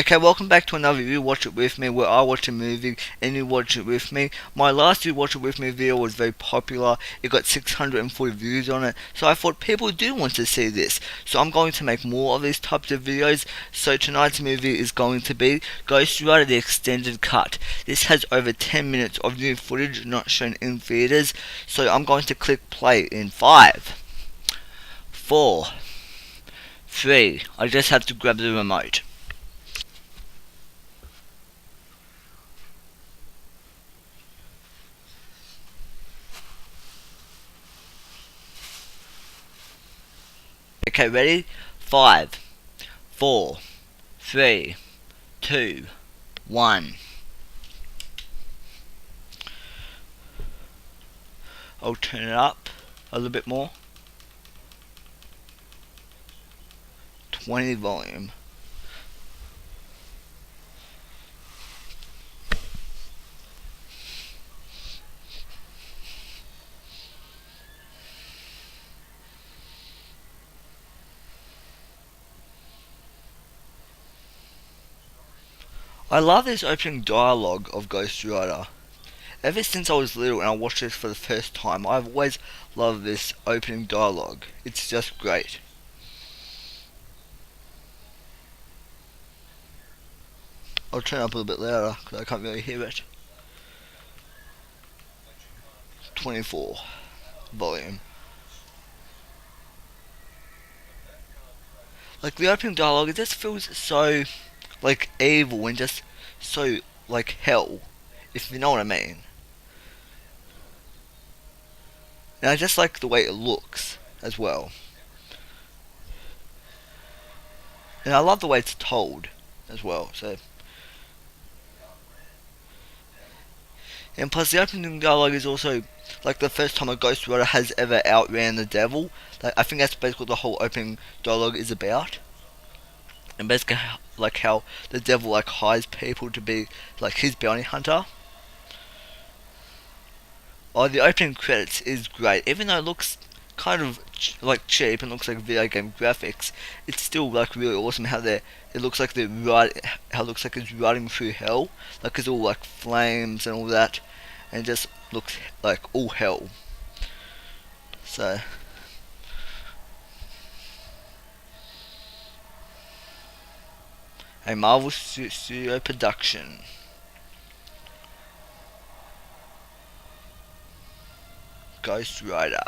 Okay, welcome back to another You Watch It With Me, where I watch a movie and you watch it with me. My last You Watch It With Me video was very popular. It got 640 views on it, so I thought people do want to see this. So I'm going to make more of these types of videos. So tonight's movie is going to be Ghost Rider the Extended Cut. This has over 10 minutes of new footage not shown in theaters. So I'm going to click play in 5, 4, 3. I just have to grab the remote. Okay, ready? 5, 4, 3, 2, 1. I'll turn it up a little bit more. 20 volume. I love this opening dialogue of Ghost Rider. Ever since I was little and I watched this for the first time, I've always loved this opening dialogue. It's just great. I'll turn it up a little bit louder because I can't really hear it. 24 volume. Like the opening dialogue, it just feels so like evil and just so like hell, if you know what I mean. And I just like the way it looks as well. And I love the way it's told as well. So, and plus the opening dialogue is also like the first time a Ghost Rider has ever outran the devil. Like I think that's basically what the whole opening dialogue is about. And basically like how the devil like hires people to be like his bounty hunter. Oh, the opening credits is great, even though it looks kind of like cheap and looks like video game graphics. It's still like really awesome how they it looks like they're right how it looks like it's riding through hell, like it's all like flames and all that, and it just looks like all hell. So a Marvel Studio production. Ghost Rider.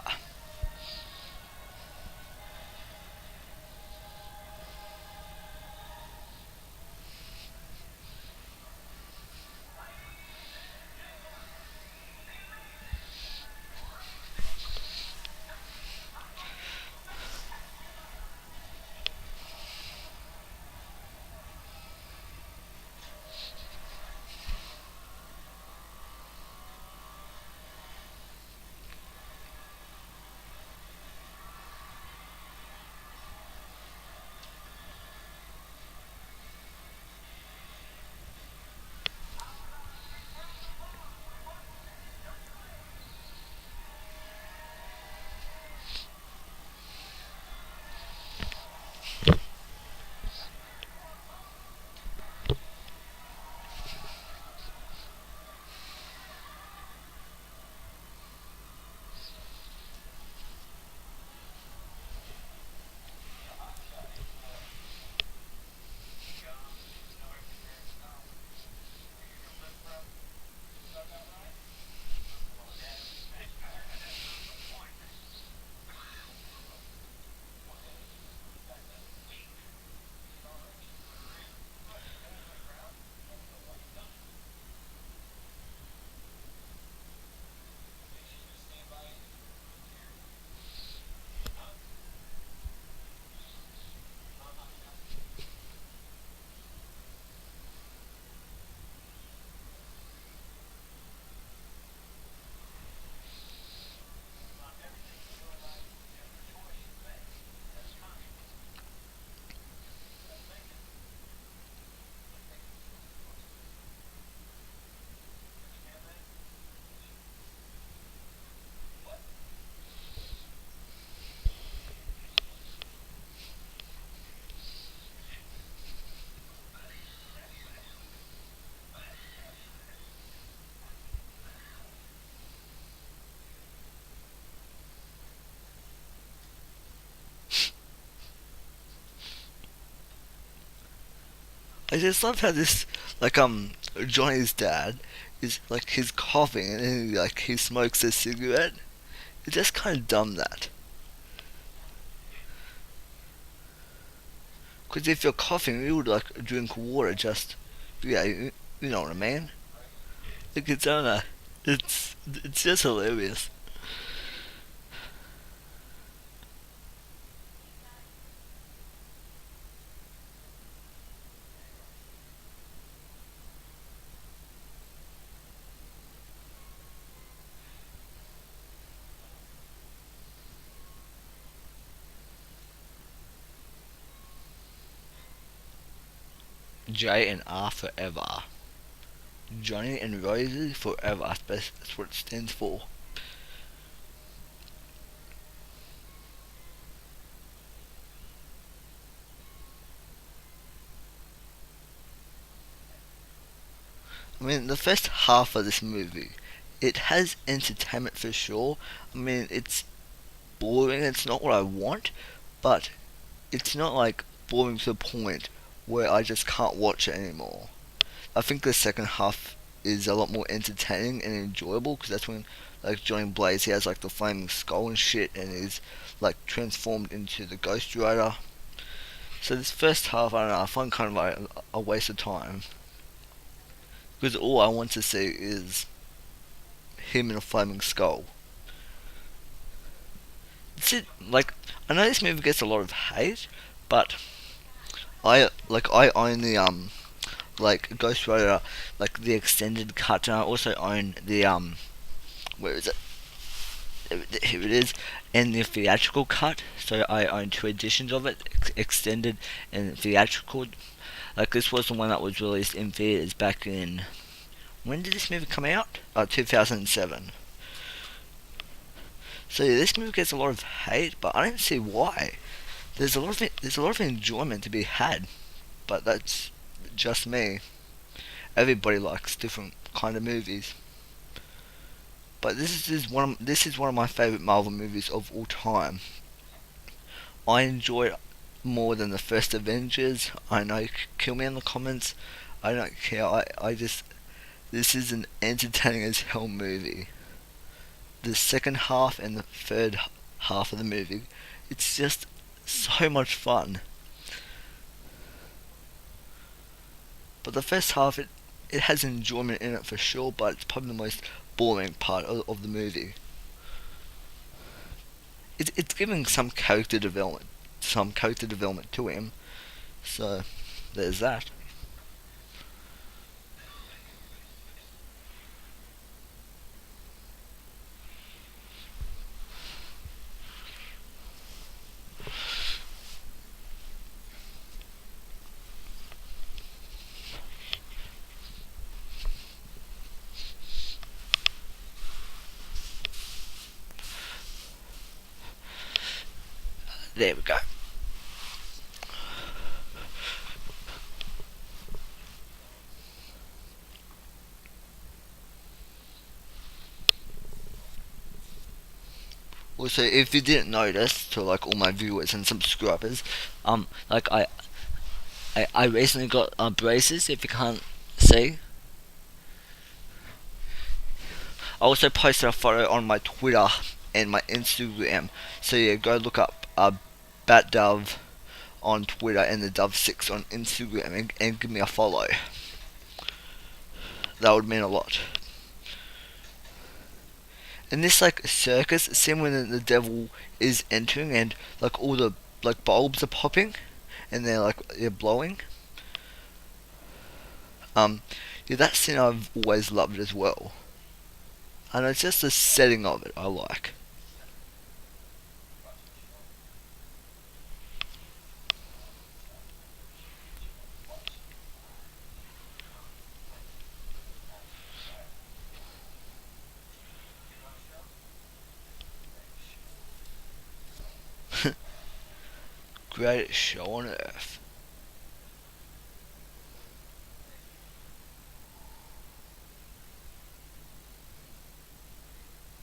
I just love how this, like, Johnny's dad is, like, he's coughing and then he smokes a cigarette. It's just kind of dumb that. Because if you're coughing, you would, like, drink water just, yeah, you know what I mean? Like, it's, I don't know. It's just hilarious. J and R forever. Johnny and Rosie forever. That's what it stands for. I mean, the first half of this movie, it has entertainment for sure. I mean, it's boring. It's not what I want, but it's not like boring to the point where I just can't watch it anymore. I think the second half is a lot more entertaining and enjoyable because that's when like Johnny Blaze he has like the flaming skull and shit and is like transformed into the Ghost Rider. So this first half I don't know I find kind of like a waste of time because all I want to see is him in a flaming skull. It's it like I know this movie gets a lot of hate, but I own the like Ghost Rider like the extended cut and I also own the where is it? Here it is, and the theatrical cut. So I own two editions of it, extended and theatrical. Like this was the one that was released in theaters back in. When did this movie come out? 2007. So yeah, this movie gets a lot of hate, but I don't see why. There's a lot of enjoyment to be had, but that's just me. Everybody likes different kind of movies. But this is one of my favorite Marvel movies of all time. I enjoy it more than the first Avengers. I know, kill me in the comments. I don't care. I just this is an entertaining as hell movie. The second half and the third half of the movie, it's just so much fun. But the first half, it has enjoyment in it for sure, but it's probably the most boring part of the movie. It's giving some character development to him. So there's that. There we go. Also, if you didn't notice, to like all my viewers and subscribers, like I recently got braces. If you can't see, I also posted a photo on my Twitter and my Instagram. So yeah, go look up Bat Dove on Twitter and the Dove6 on Instagram and give me a follow. That would mean a lot. And this like circus scene when the devil is entering and like all the like bulbs are popping and they're blowing. Um, yeah, that scene I've always loved as well. And it's just the setting of it I like. Greatest show on earth.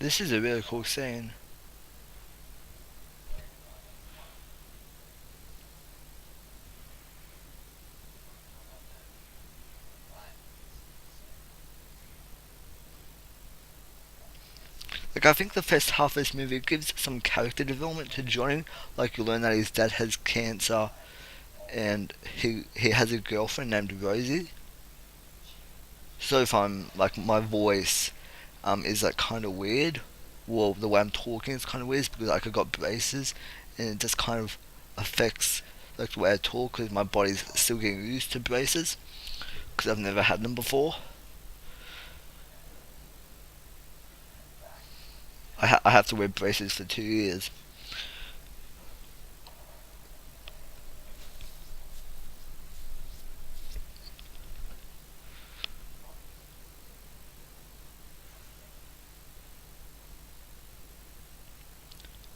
This is a really cool scene. Like, I think the first half of this movie gives some character development to Johnny. Like, you learn that his dad has cancer, and he has a girlfriend named Rosie. So if I'm like my voice is like kind of weird, well the way I'm talking is kind of weird is because like I got braces, and it just kind of affects like the way I talk because my body's still getting used to braces because I've never had them before. I have to wear braces for 2 years.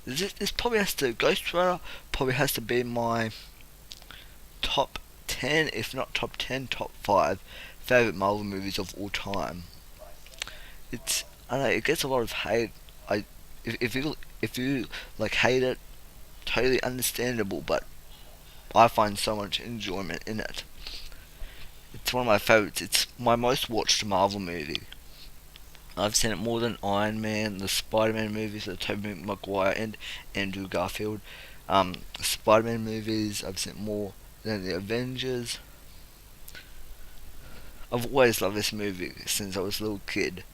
This probably has to Ghost Rider probably has to be my top 10, if not top 10, top 5 favorite Marvel movies of all time. It's I don't know, it gets a lot of hate. I if you like hate it, totally understandable, but I find so much enjoyment in it. It's one of my favorites. It's my most watched Marvel movie. I've seen it more than Iron Man, the Spider-Man movies, the Tobey Maguire and Andrew Garfield. Spider-Man movies, I've seen more than the Avengers. I've always loved this movie since I was a little kid.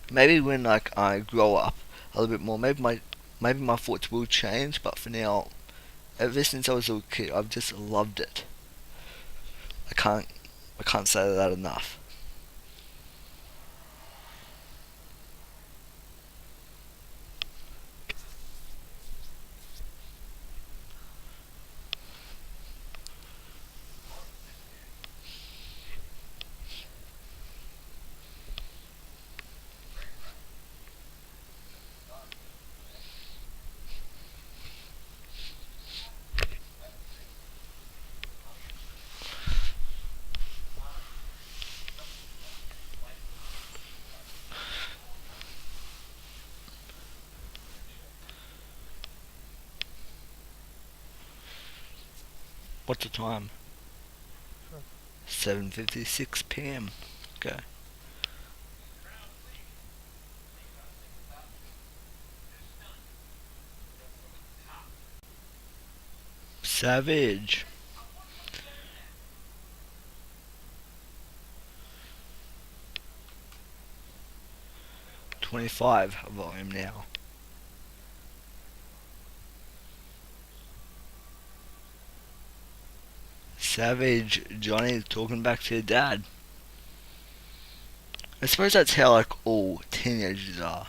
Maybe when like I grow up a little bit more, maybe my thoughts will change. But for now, ever since I was a little kid, I've just loved it. I can't I can't say that enough. What's the time? 7:56 p.m. Okay. Savage. 25 volume now. Savage Johnny talking back to your dad. I suppose that's how like all teenagers are.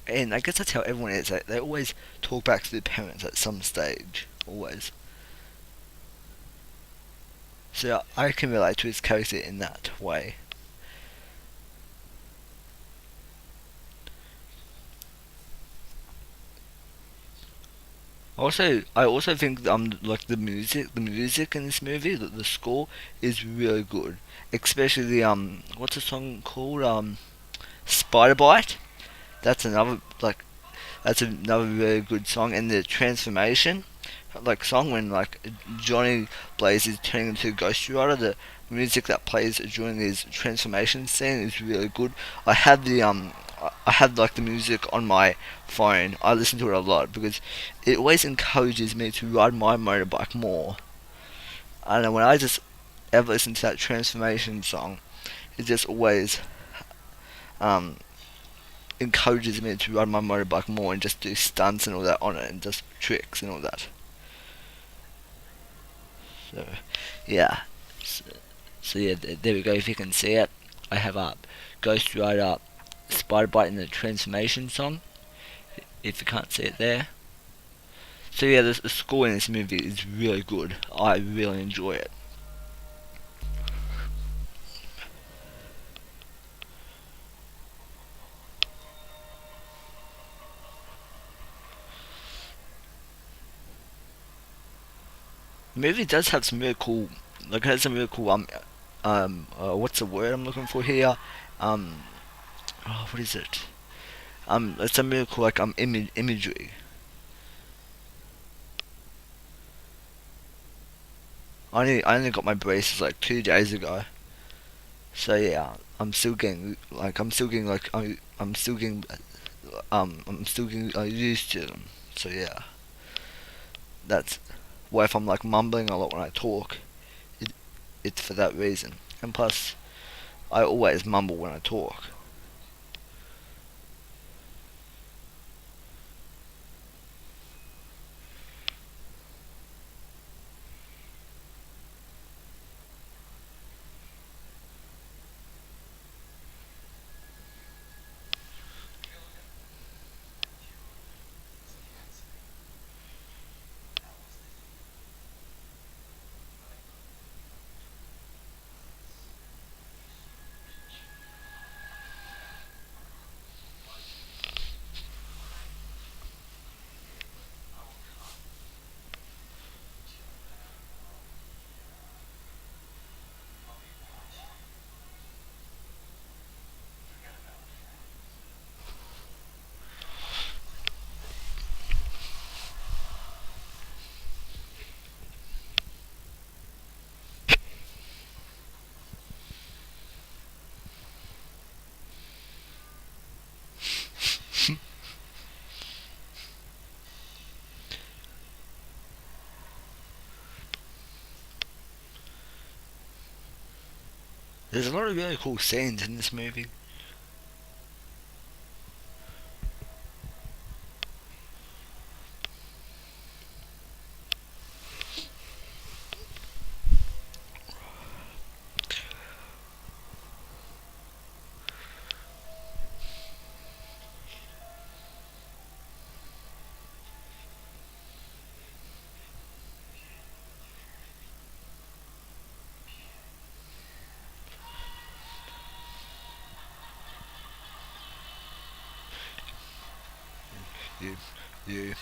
And I guess that's how everyone is. They always talk back to their parents at some stage. Always. So I can relate to his character in that way. I also think like the music in this movie, the score is really good. Especially the what's the song called? Spider Bite. That's another like that's another really good song. And the transformation, like song when like Johnny Blaze is turning into Ghost Rider, the music that plays during his transformation scene is really good. I had I had like the music on my phone. I listen to it a lot because it always encourages me to ride my motorbike more. I don't know, when I just ever listen to that transformation song, it just always um encourages me to ride my motorbike more and just do stunts and all that on it and just tricks and all that. So yeah. So, so yeah, there we go. If you can see it, I have up Ghost Rider, Spider Bite in the transformation song. If you can't see it there. So yeah, the score in this movie is really good. I really enjoy it. The movie does have some really cool, like it has some really cool what's the word I'm looking for here? Um, what is it? It's some really cool like imagery. I only got my braces like 2 days ago, So yeah, I'm still getting like I'm still getting used to them. So yeah, that's why if I'm like mumbling a lot when I talk, it, it's for that reason. And plus, I always mumble when I talk. There's a lot of really cool scenes in this movie. You, you,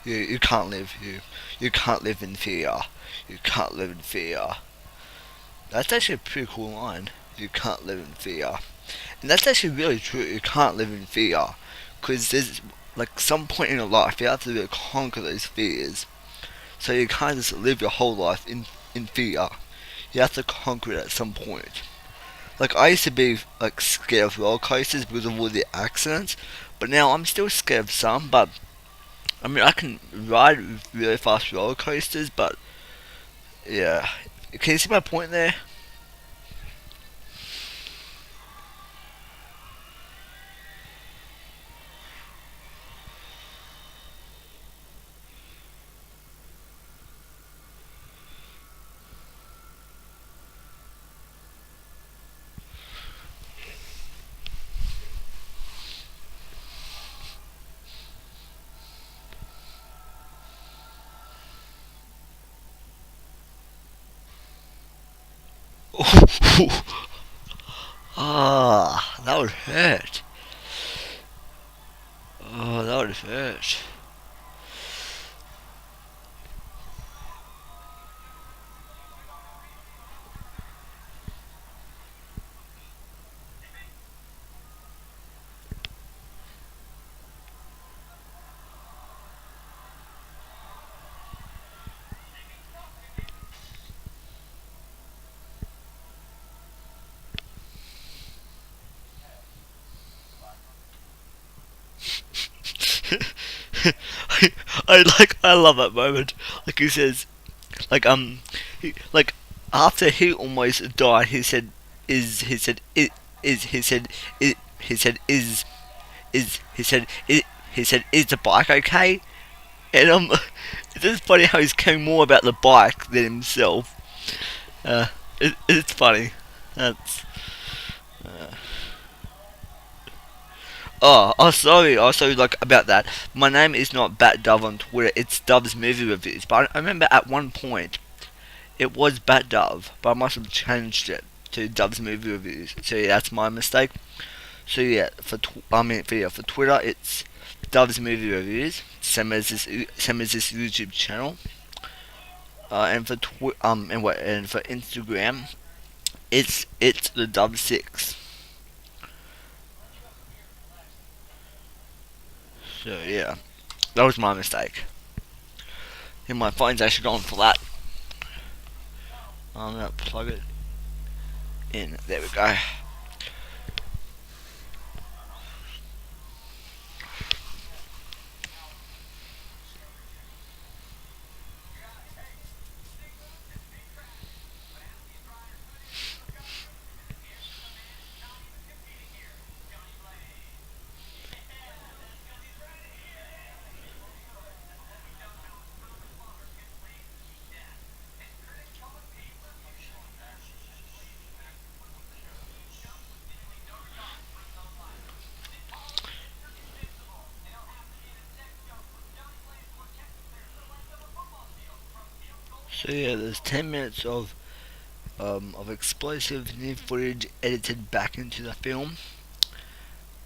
you, you can't live. You can't live in fear. You can't live in fear. That's actually a pretty cool line. You can't live in fear. And that's actually really true. You can't live in fear. Because there's, like, some point in your life you have to really conquer those fears. So you can't just live your whole life in fear. You have to conquer it at some point. Like, I used to be, like, scared of roller coasters because of all the accidents. But now I'm still scared of some. But, I mean, I can ride really fast roller coasters. But, yeah. Can you see my point there? Ah, that would hurt. Oh, that would hurt. I love that moment. Like he says, like like after he almost died, he said, he said it is he said it he said is he said it he said is the bike okay? And it's just funny how he's caring more about the bike than himself. Uh, it's funny. That's sorry. Also, like about that. My name is not Bat Dove on Twitter. It's Dove's Movie Reviews. But I remember at one point it was Bat Dove, but I must have changed it to Dove's Movie Reviews. So yeah, that's my mistake. So yeah, for Twitter, it's Dove's Movie Reviews. Same as this YouTube channel. And for Instagram, it's the Dove Six. So yeah, that was my mistake. And my phone's actually gone flat. I'm gonna plug it. in. There we go. So yeah, there's 10 minutes of explosive new footage edited back into the film.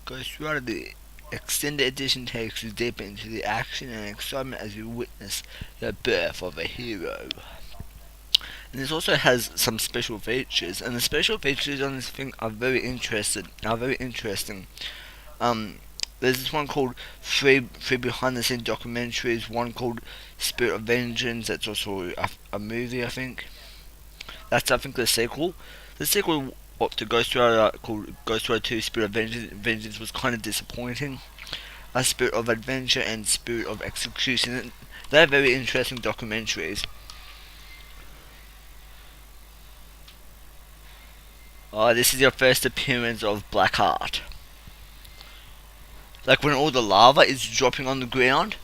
Goes throughout the extended edition takes you deep into the action and excitement as you witness the birth of a hero. And this also has some special features, and the special features on this thing are very interesting. Um, there's this one called three behind the scenes documentaries. One called Spirit of Vengeance. That's also a movie, I think. That's I think the sequel. The sequel what to Ghost Rider called Ghost Rider 2 Spirit of Vengeance was kind of disappointing. A Spirit of Adventure and Spirit of Execution. They're very interesting documentaries. This is your first appearance of Blackheart. Like when all the lava is dropping on the ground,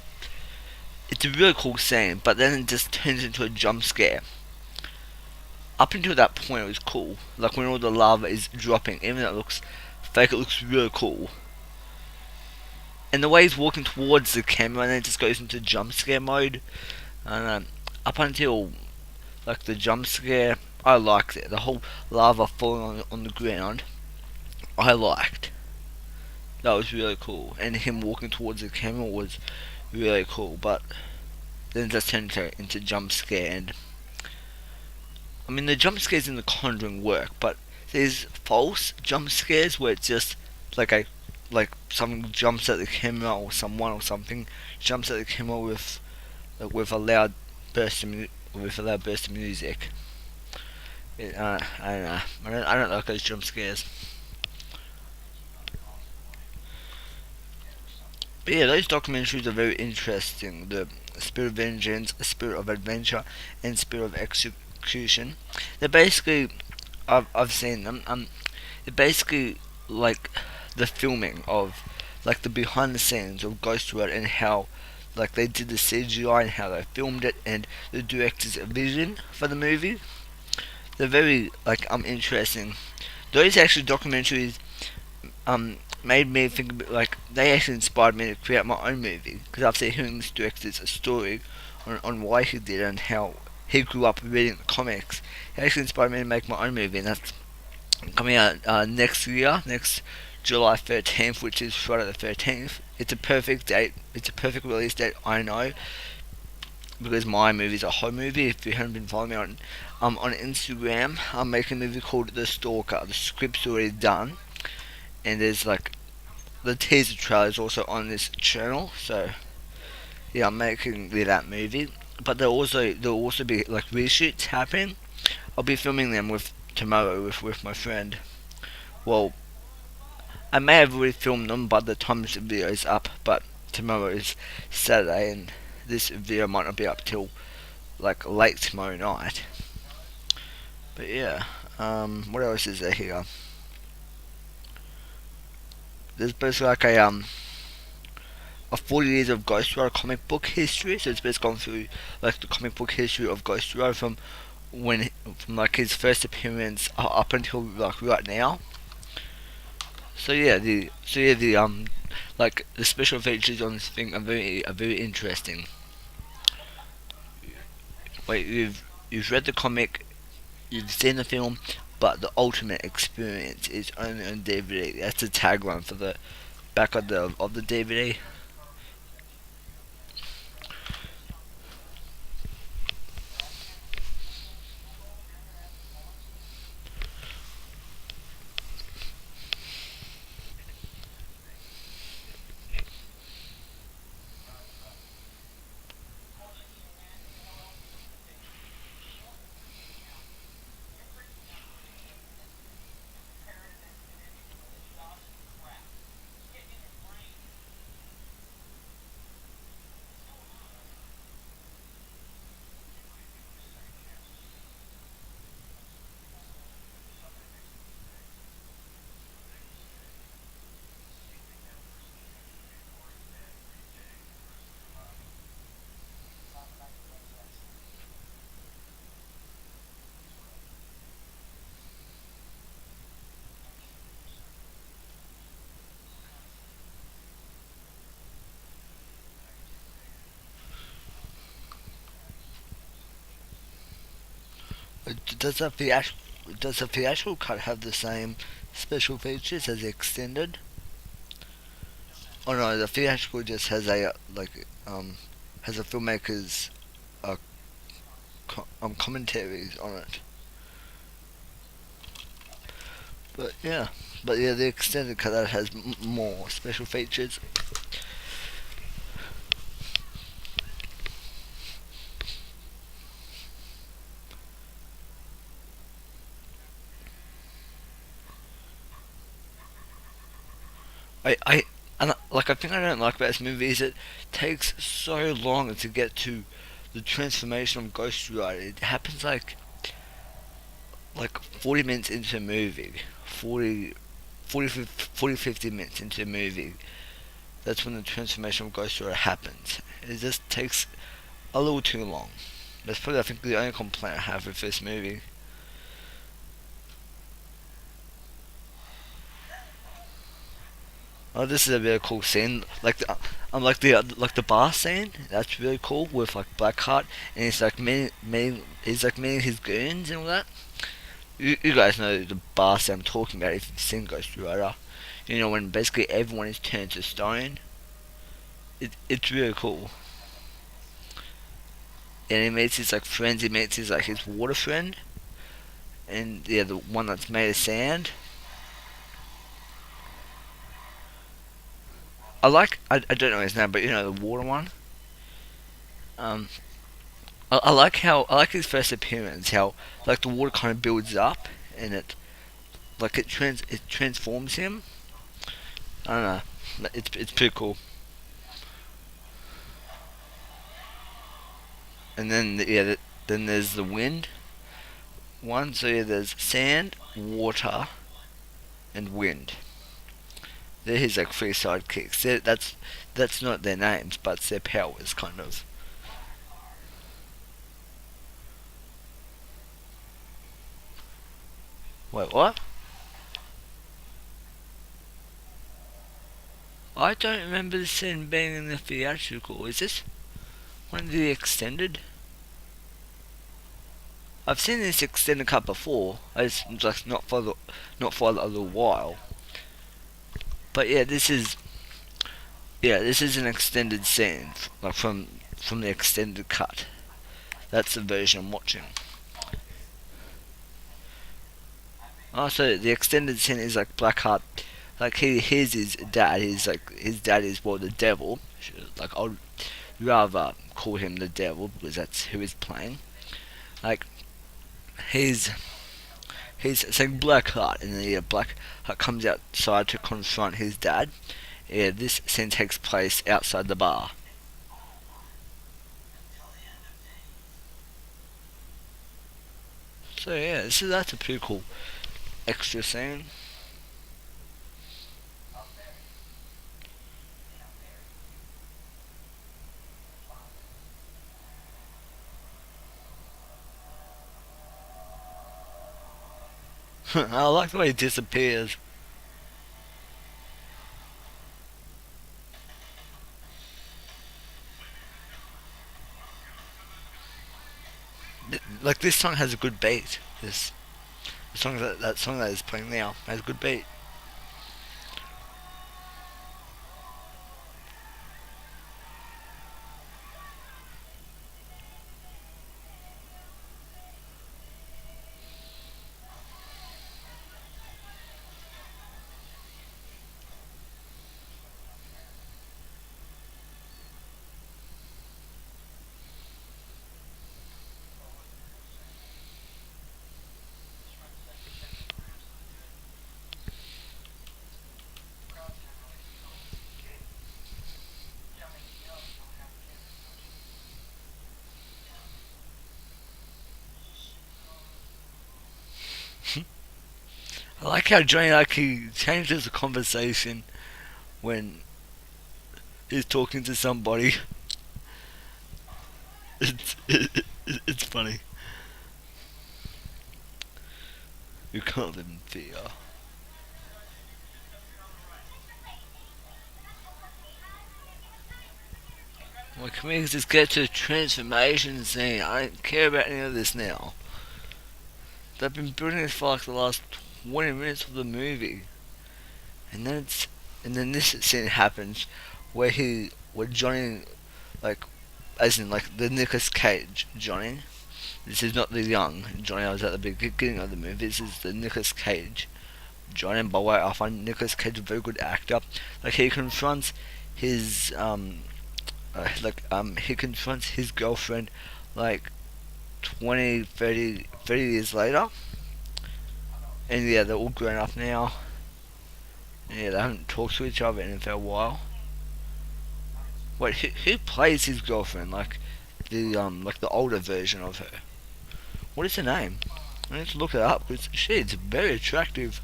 it's a really cool scene, but then it just turns into a jump scare. Up until that point, it was cool. Like when all the lava is dropping, even though it looks fake, it looks really cool. And the way he's walking towards the camera, and then it just goes into jump scare mode. And up until like the jump scare, I liked it. The whole lava falling on the ground, I liked. That was really cool. And him walking towards the camera was really cool. But then it just turned into jump scare. And I mean, the jump scares in The Conjuring work, but there's false jump scares where it's just like a like someone jumps at the camera or someone or something jumps at the camera with a loud with a loud burst of music. I don't know. I don't like those jump scares. But yeah, those documentaries are very interesting. The Spirit of Vengeance, Spirit of Adventure, and Spirit of Execution. They're basically, I've seen them. They're basically like the filming of, like the behind the scenes of Ghost Rider and how, like they did the CGI and how they filmed it and the director's vision for the movie. They're very interesting. Those actually documentaries made me think like they actually inspired me to create my own movie because after hearing this director's story on why he did it and how he grew up reading the comics, it actually inspired me to make my own movie, and that's coming out next year, next July 13th, which is Friday the 13th. It's a perfect date. It's a perfect release date. I know because my movie's a home movie. If you haven't been following me on Instagram, I'm making a movie called The Stalker. The script's already done, and there's like the teaser trailer is also on this channel. So yeah, I'm making that movie. But there'll also be like reshoots happening. I'll be filming them with tomorrow with my friend. Well, I may have already filmed them by the time this video is up, but tomorrow is Saturday and this video might not be up till like late tomorrow night. But yeah, what else is there here? There's basically like a 40 years of Ghost Rider comic book history. So it's basically gone through like the comic book history of Ghost Rider from like his first appearance up until like right now. So yeah, the like the special features on this thing are very interesting. Wait, you've read the comic, you've seen the film, but the ultimate experience is only on DVD. That's the tagline for the back of the DVD. Does the theatrical cut have the same special features as the extended? Oh no, the theatrical just has a has a filmmaker's uh, commentaries on it. But yeah, the extended cut that has more special features. I and like I think I don't like about this movie is it takes so long to get to the transformation of Ghost Rider. It happens like 40 minutes into a movie, 50 minutes into a movie. That's when the transformation of Ghost Rider happens. It just takes a little too long. That's probably I think the only complaint I have with this movie. Oh, this is a really cool scene. Like the bar scene. That's really cool with like Blackheart, and he's like meeting his goons and all that. You guys know the bar scene I'm talking about if you've seen Ghost Rider. You know when basically everyone is turned to stone. It's really cool. And he meets his like friends. He meets his like his water friend, and yeah, the one that's made of sand. I don't know his name, but you know the water one. Um, I like his first appearance. How like the water kind of builds up and it transforms him. I don't know. It's pretty cool. And then then there's the wind one. So yeah, there's sand, water, and wind. They're his like three sidekicks. That's not their names, but it's their powers kind of. Wait, what? I don't remember the scene being in the theatrical. Is this one of the extended? I've seen this extended cut before. I just not for a little while. But this is an extended scene like from the extended cut. That's the version I'm watching. Also, the extended scene is like Blackheart. Like here's his dad. He's like his dad is the devil. Like I'd rather call him the devil because that's who he's playing. Like he's saying Blackheart, and then yeah, Blackheart comes outside to confront his dad. Yeah, this scene takes place outside the bar. So yeah, that's a pretty cool extra scene. I like the way he disappears. Like this song has a good beat. This the song that song that is playing now has a good beat. I like how Johnny like he changes the conversation when he's talking to somebody. It's funny. You can't live in fear. Well, can we just get to the transformation scene? I don't care about any of this now. they've been building this for like the last 20 minutes of the movie, and then this scene happens where Johnny, like, as in like the Nicolas Cage Johnny. This is not the young Johnny I was at the beginning of the movie. This is the Nicolas Cage Johnny. And by the way, I find Nicolas Cage a very good actor. Like he confronts his he confronts his girlfriend like 20, 30 years later, and yeah, they're all grown up now. Yeah, they haven't talked to each other in a fair while. Wait, who plays his girlfriend? Like the older version of her. What is her name? I need to look it up because she's very attractive.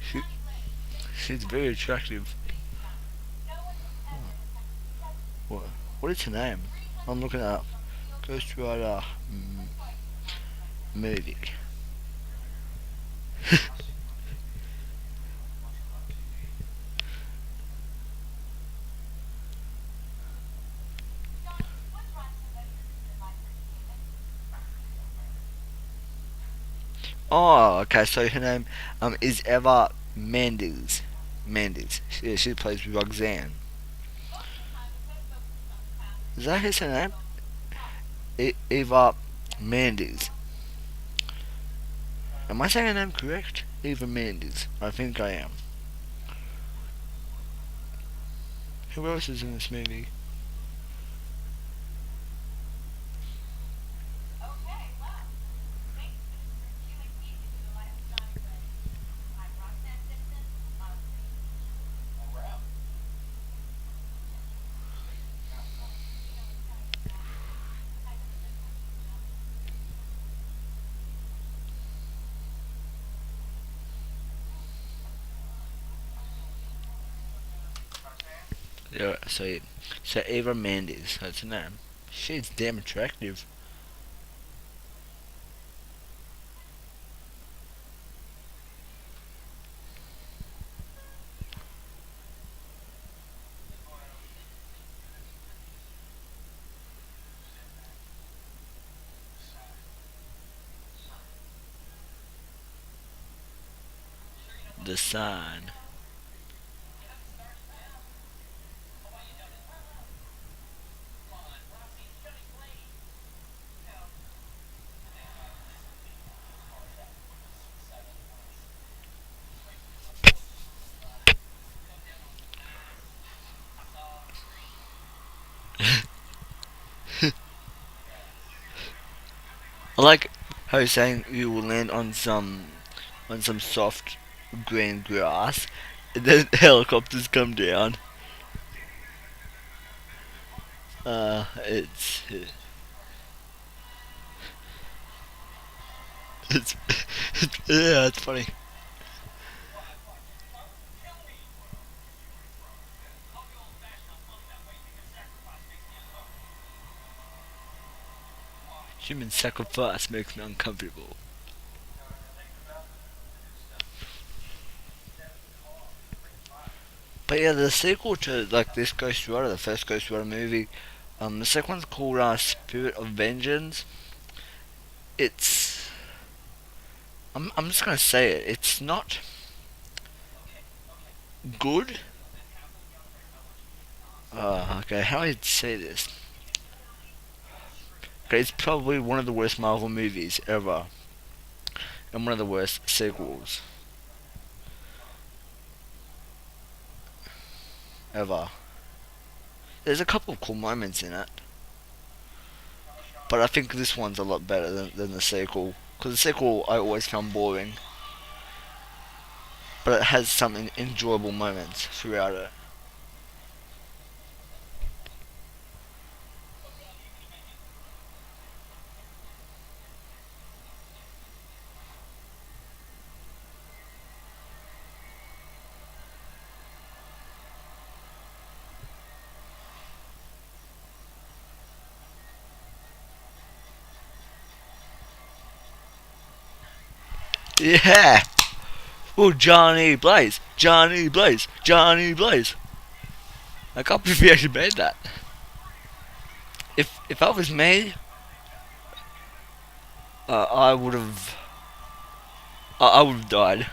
She, she's very attractive. What? What is her name? I'm looking it up. Ghost Rider movie. Oh, okay. So her name is Eva Mendes. Mendes. She plays Roxanne. Is that her name? Eva Mendes. Am I saying her name correct? Eva Mendes. I think I am. Who else is in this movie? Yeah, so Eva Mendes. That's her name. She's damn attractive. The Sign. I like how you're saying you will land on some soft green grass, and then helicopters come down. It's it's yeah, it's funny. Human sacrifice makes me uncomfortable. But yeah, the sequel to like this Ghost Rider, the first Ghost Rider movie, the second one's called Spirit of Vengeance. It's I'm just gonna say it. It's not good. Okay, how do I say this? Okay, it's probably one of the worst Marvel movies ever, and one of the worst sequels ever. There's a couple of cool moments in it, but I think this one's a lot better than the sequel. Because the sequel I always found boring, but it has some enjoyable moments throughout it. Yeah! Oh, Johnny Blaze! Johnny Blaze! Johnny Blaze! I can't believe he actually made that. If that was me, I would have. I would have died.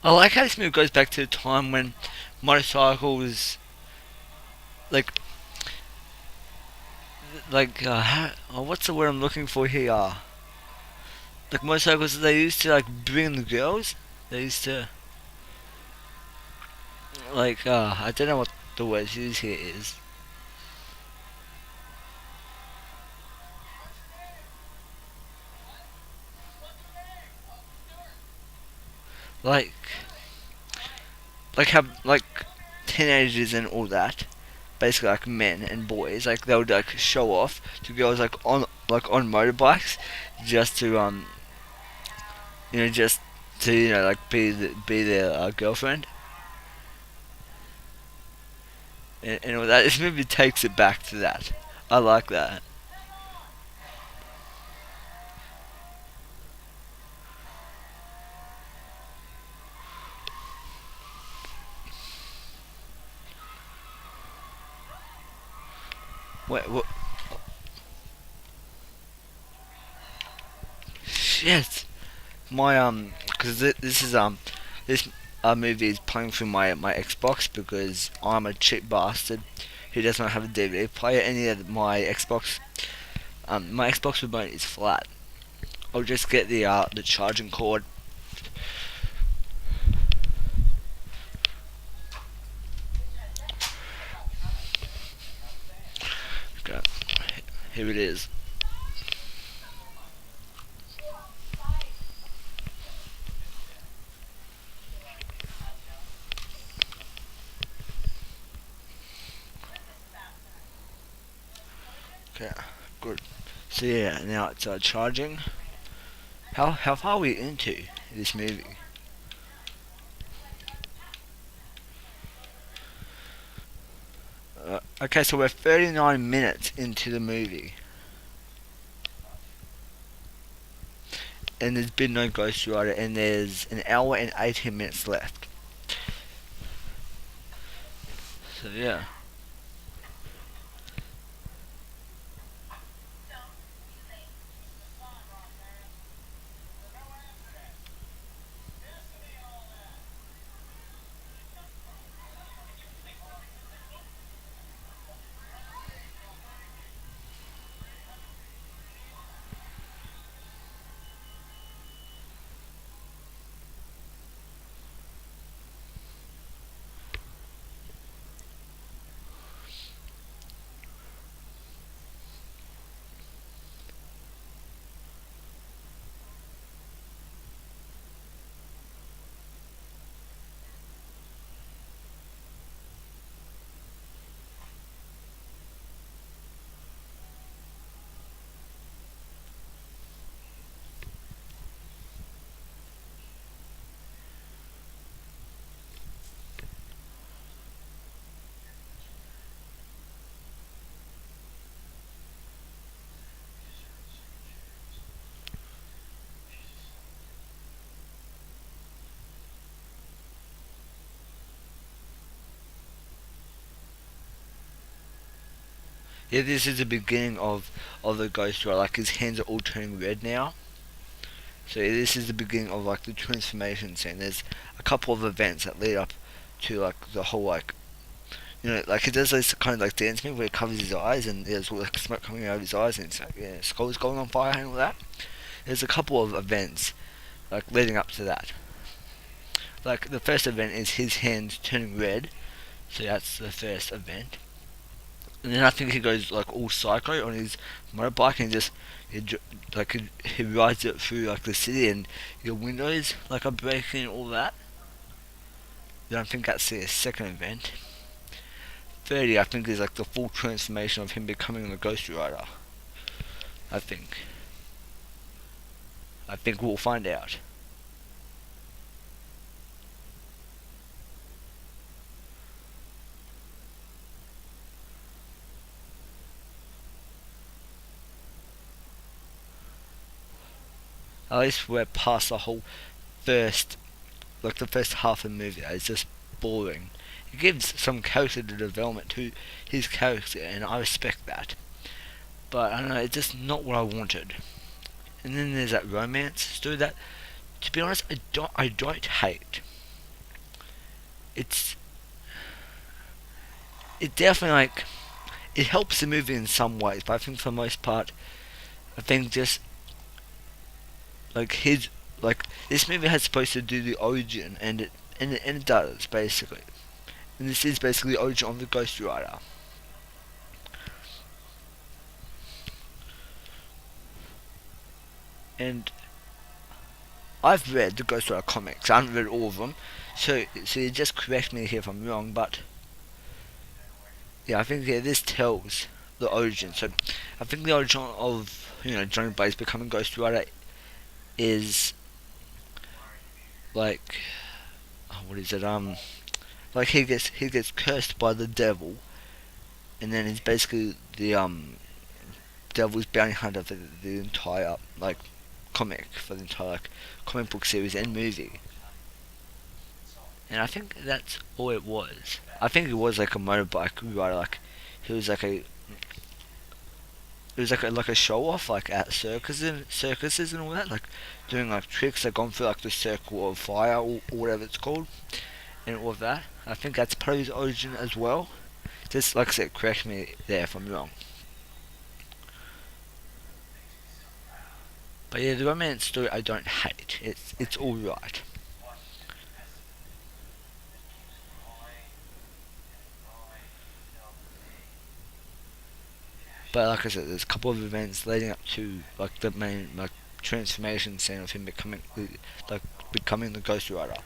I like how this movie goes back to the time when motorcycles, like, what's the word I'm looking for here? Like motorcycles, they used to like bring the girls. They used to I don't know what the word used here is. Like have like teenagers and all that. Basically, like men and boys, like they would like show off to girls like on motorbikes, just to just to like be their girlfriend and all that. This movie takes it back to that. I like that. Wait, what? Shit. My because this is this movie is playing through my Xbox because I'm a cheap bastard who does not have a DVD player. Any of my Xbox remote is flat. I'll just get the charging cord. Okay, here it is. Okay, good. So yeah, now it's charging. How far are we into this movie? Okay, so we're 39 minutes into the movie, and there's been no Ghost Rider, and there's an hour and 18 minutes left. So yeah. Yeah, this is the beginning of the Ghost Rider. Like his hands are all turning red now. So this is the beginning of like the transformation scene. There's a couple of events that lead up to like the whole like like he does this kind of like dance move where he covers his eyes and there's all like smoke coming out of his eyes and it's like yeah, skull's going on fire and all that. There's a couple of events like leading up to that. Like the first event is his hands turning red, so that's the first event. And then I think he goes like all psycho on his motorbike and just he, he rides it through like the city and your windows like are breaking and all that. Then I think that's the second event. 30, I think, is like the full transformation of him becoming the Ghost Rider. I think. I think we'll find out. At least we're past the whole first, like the first half of the movie. It's just boring. It gives some character development to his character, and I respect that. But I don't know, it's just not what I wanted. And then there's that romance story that, to be honest, I don't hate. It's it definitely like it helps the movie in some ways, but I think for the most part, I think just like his like this movie has supposed to do the origin, and it does basically. And this is basically the origin of the Ghost Rider. And I've read the Ghost Rider comics. I haven't read all of them, so you just correct me here if I'm wrong. But yeah, I think this tells the origin. So I think the origin of Johnny Blaze becoming Ghost Rider is like what is it? Like he gets cursed by the devil, and then he's basically the devil's bounty hunter for the entire like comic for the entire like comic book series and movie. And I think that's all it was. I think it was like a motorbike rider. Like he was like a it was like a show off like at circuses and all that, like doing like tricks like going through like the circle of fire or whatever it's called and all of that. I think that's part of his origin as well. Just like I said, correct me there if I'm wrong. But yeah, the romance story I don't hate. It's all right. But like I said, there's a couple of events leading up to like the main like transformation scene of him becoming the Ghost Rider.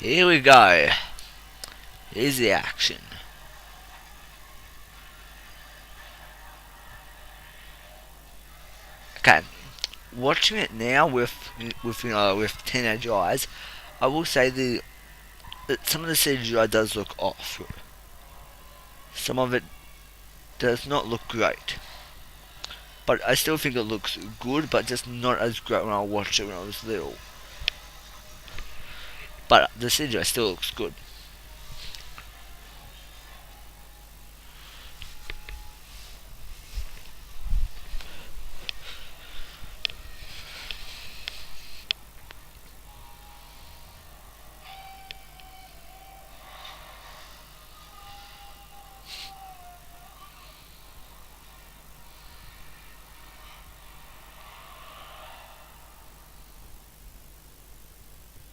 Here we go. Here's the action. Okay, watching it now with teenage eyes, I will say that some of the CGI does look off. Some of it does not look great, but I still think it looks good, but just not as great when I watched it when I was little. But the CGI still looks good.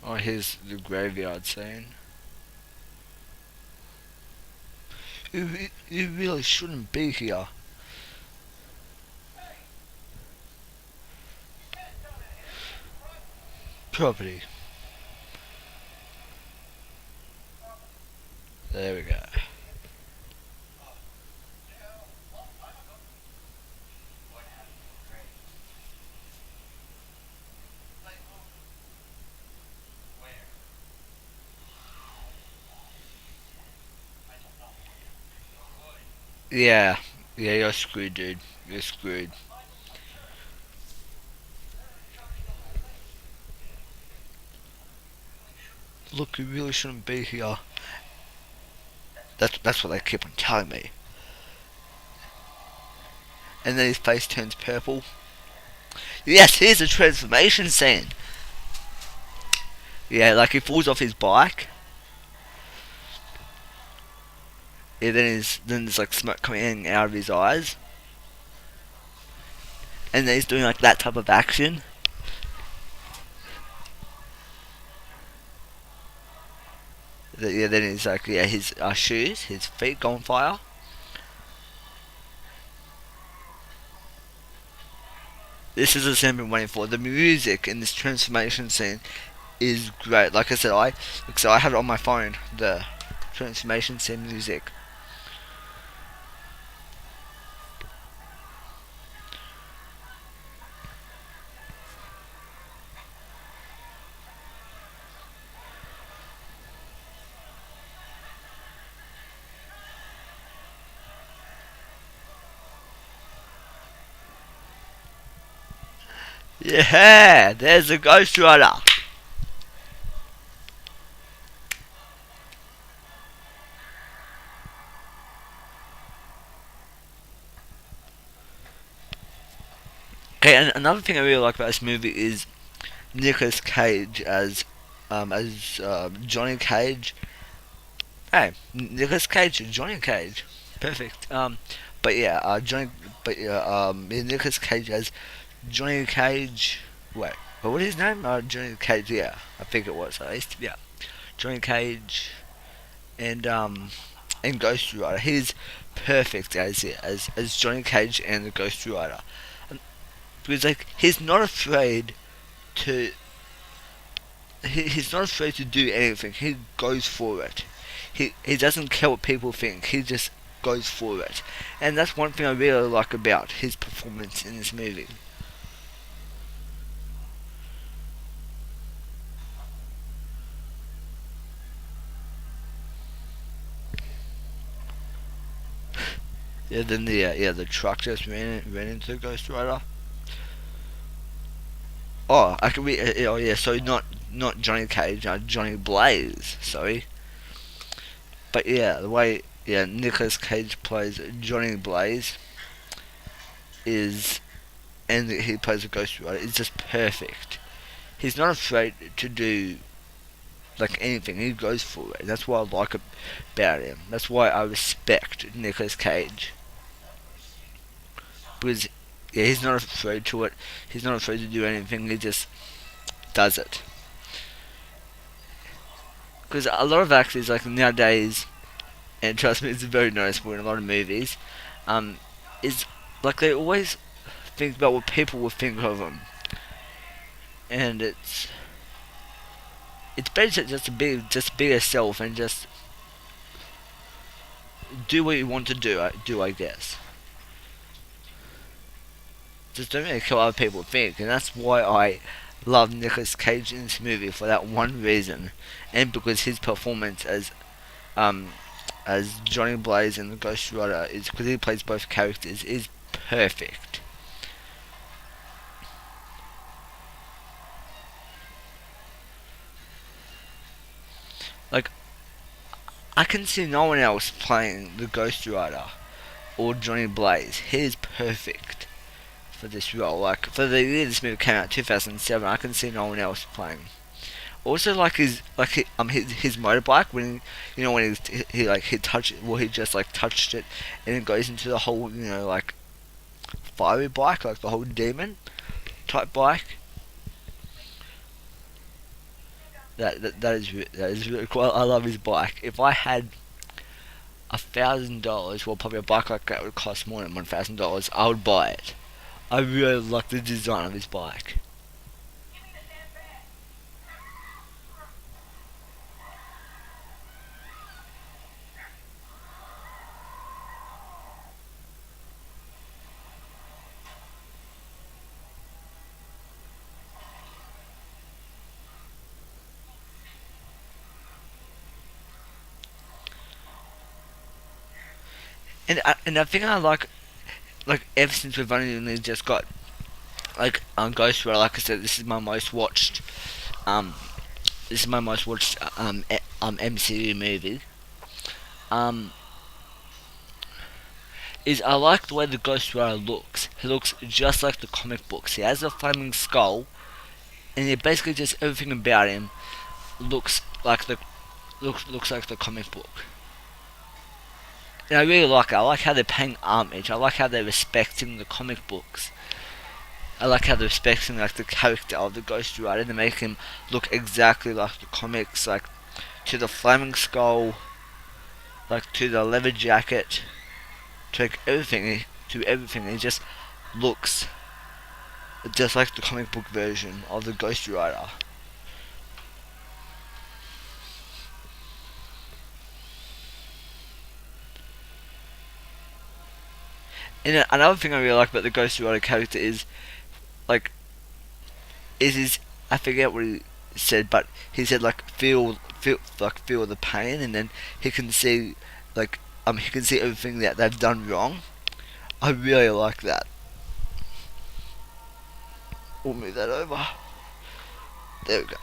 Oh, here's the graveyard scene. You really shouldn't be here. Property. There we go. Yeah, yeah, you're screwed, dude. You're screwed. Look, you really shouldn't be here. That's what they keep on telling me. And then his face turns purple. Yes, here's a transformation scene. Yeah, like he falls off his bike. Yeah, then there's like smoke coming in and out of his eyes. and he's doing like that type of action. Yeah, then he's like, yeah, his shoes, his feet go on fire. This is the scene I've been waiting for. The music in this transformation scene is great. Like I said, I have it on my phone. The transformation scene music. Yeah, there's a Ghost Rider. Okay, and another thing I really like about this movie is Nicolas Cage as Johnny Cage. Hey, Nicolas Cage, Johnny Cage, perfect. But yeah, yeah, Nicolas Cage as Johnny Cage. Wait, what is his name? Johnny Cage. Yeah, I think it was at least. Yeah, Johnny Cage and Ghost Rider. He's perfect as Johnny Cage and the Ghost Rider, because like to he's not afraid to do anything. He goes for it. He doesn't care what people think. He just goes for it, and that's one thing I really like about his performance in this movie. Yeah, then the truck just ran into Ghost Rider. Oh, I can be. Oh yeah, so not Johnny Cage, Johnny Blaze. Sorry, but yeah, the way Nicolas Cage plays Johnny Blaze is, and he plays a Ghost Rider is just perfect. He's not afraid to do like anything. He goes for it. That's what I like about him. That's why I respect Nicolas Cage, because yeah, he's not afraid to it. He's not afraid to do anything. He just does it. Because a lot of actors like nowadays, and trust me, it's very noticeable in a lot of movies, um, is like they always think about what people will think of them, and it's better to just be yourself and just do what you want to do. I guess. Just don't really care what other people think, and that's why I love Nicolas Cage in this movie for that one reason, and because his performance um as Johnny Blaze in the Ghost Rider is because he plays both characters is perfect. Like I can see no one else playing the Ghost Rider or Johnny Blaze. He is perfect for this role. Like for the year this movie came out, 2007, I can see no one else playing. Also, like his motorbike when when he like he touched it, well he just like touched it, and it goes into the whole like fiery bike, like the whole demon type bike. That is really cool. I love his bike. If I had $1,000, well probably a bike like that would cost more than $1,000, I would buy it. I really like the design of his bike. And I think I like ever since we've only just got like Ghost Rider. Like I said, um this is my most watched MCU movie. Um, is I like the way the Ghost Rider looks. He looks just like the comic books. He has a flaming skull, and he basically just everything about him looks like the looks like the comic book. And I really like it. I like how they're paying homage. I like how they're respecting the comic books. I like how they're respecting like the character of the Ghost Rider and they make him look exactly like the comics, like to the flaming skull, like to the leather jacket, to like everything, to everything. He just looks just like the comic book version of the Ghost Rider. And another thing I really like about the Ghost Rider character is like is his, I forget what he said, but he said like feel the pain, and then he can see like he can see everything that they've done wrong. I really like that. We'll move that over. There we go.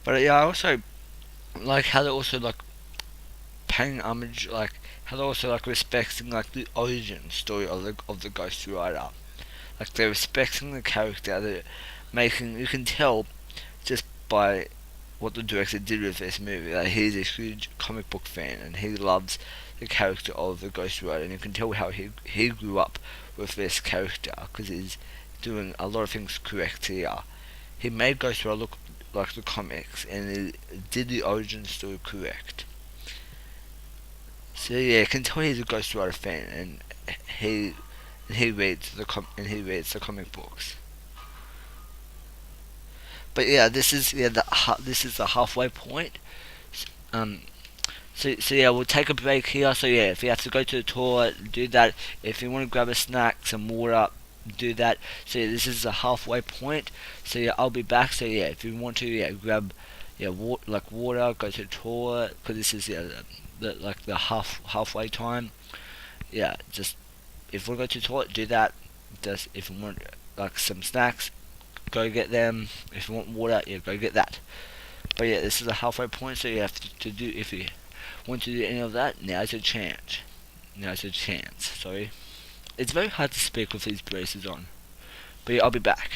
But yeah, I also like how they also like paying homage, like how they also like respecting like the origin story of the Ghost Rider. Like they're respecting the character. They're making, you can tell just by what the director did with this movie. Like he's a huge comic book fan and he loves the character of the Ghost Rider, and you can tell how he grew up with this character because he's doing a lot of things correct here. He made Ghost Rider look like the comics, and he did the origin story correct. So yeah, you can tell he's a Ghost Rider fan, and he he reads the comic books. But yeah, this is the halfway point. Um, so yeah, we'll take a break here. So yeah, if you have to go to the toilet, do that. If you want to grab a snack, some water, do that. So yeah, this is the halfway point. So yeah, I'll be back. So yeah, if you want to, yeah, grab like water, go to the toilet, because this is like the halfway time. Yeah, just if you want to go to the toilet, do that. Just if you want like some snacks, go get them. If you want water, yeah, go get that. But yeah, this is a halfway point, so you have to do, if you want to do any of that, now's your chance. Now's your chance, sorry. It's very hard to speak with these braces on. But yeah, I'll be back.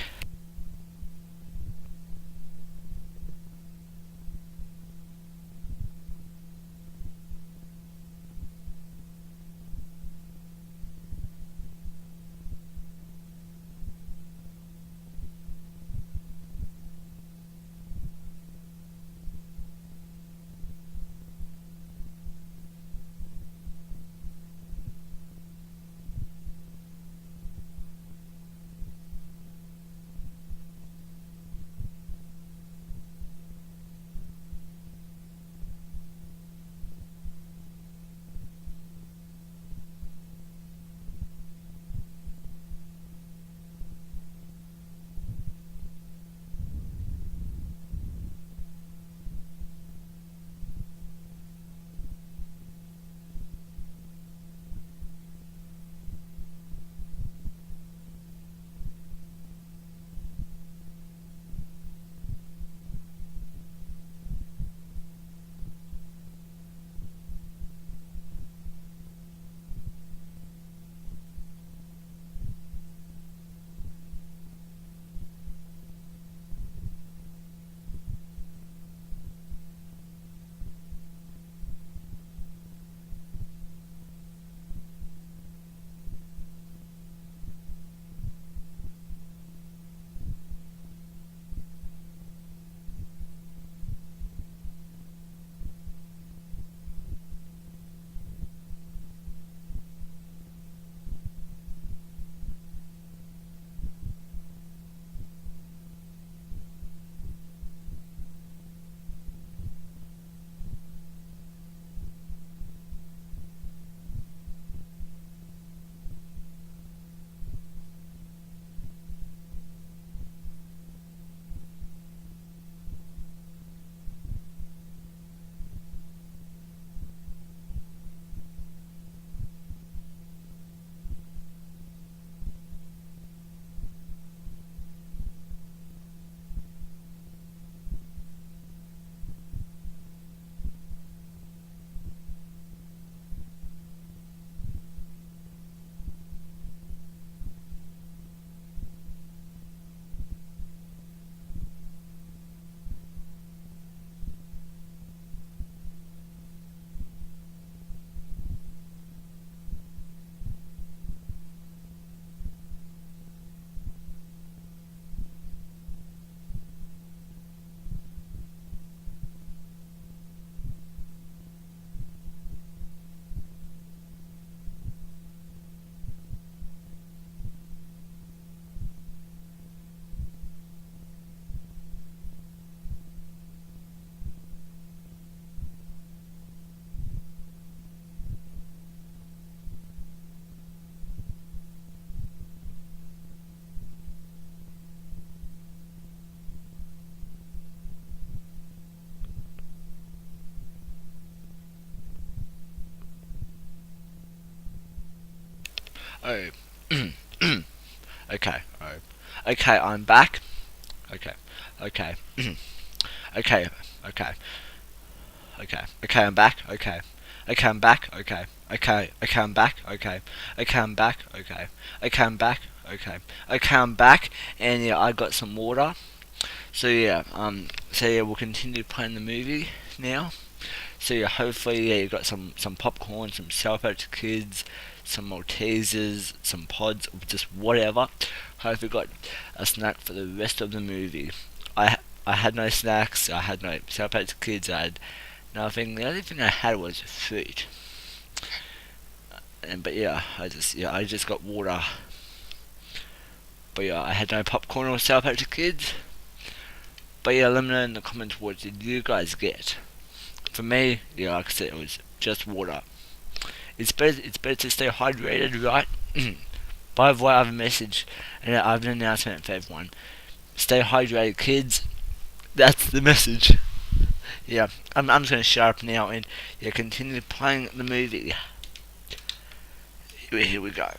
Oh. Okay. Oh. Okay, I'm back. Okay. Okay. Okay. Okay. Okay. Okay, I'm back. Okay. Okay, I'm back. Okay. Okay. Okay, I'm back. Okay. Okay, I'm back. Okay. Okay, I'm back. Okay. Okay, I'm back. And yeah, I got some water. So yeah, we'll continue playing the movie now. So yeah, hopefully yeah, you got some popcorn, some Sour Patch Kids, some Maltesers, some pods, just whatever. Hope you got a snack for the rest of the movie. I had no snacks. I had no Sour Patch Kids. I had nothing. The only thing I had was fruit. And but yeah, I just got water. But yeah, I had no popcorn or Sour Patch Kids. But yeah, let me know in the comments what did you guys get. For me, yeah, like I said, it was just water. It's better to stay hydrated, right? By the way, I have a message and I have an announcement for everyone. Stay hydrated, kids. That's the message. Yeah, I'm just gonna shut up now and yeah, continue playing the movie. Here we go.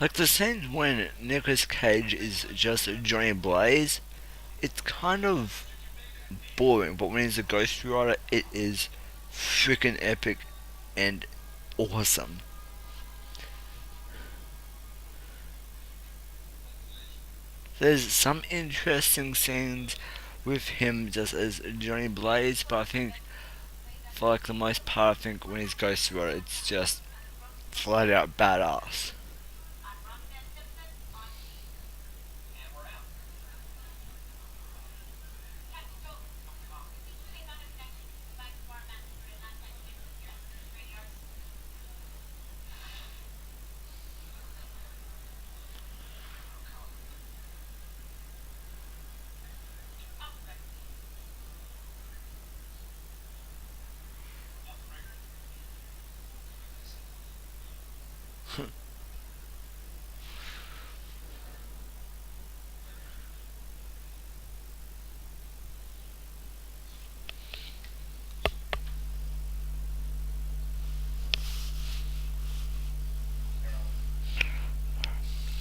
Like the scene when Nicolas Cage is just Johnny Blaze, it's kind of boring, but when he's a Ghost Rider, it is freaking epic and awesome. There's some interesting scenes with him just as Johnny Blaze, but I think for like the most part, I think when he's Ghost Rider, it's just flat out badass.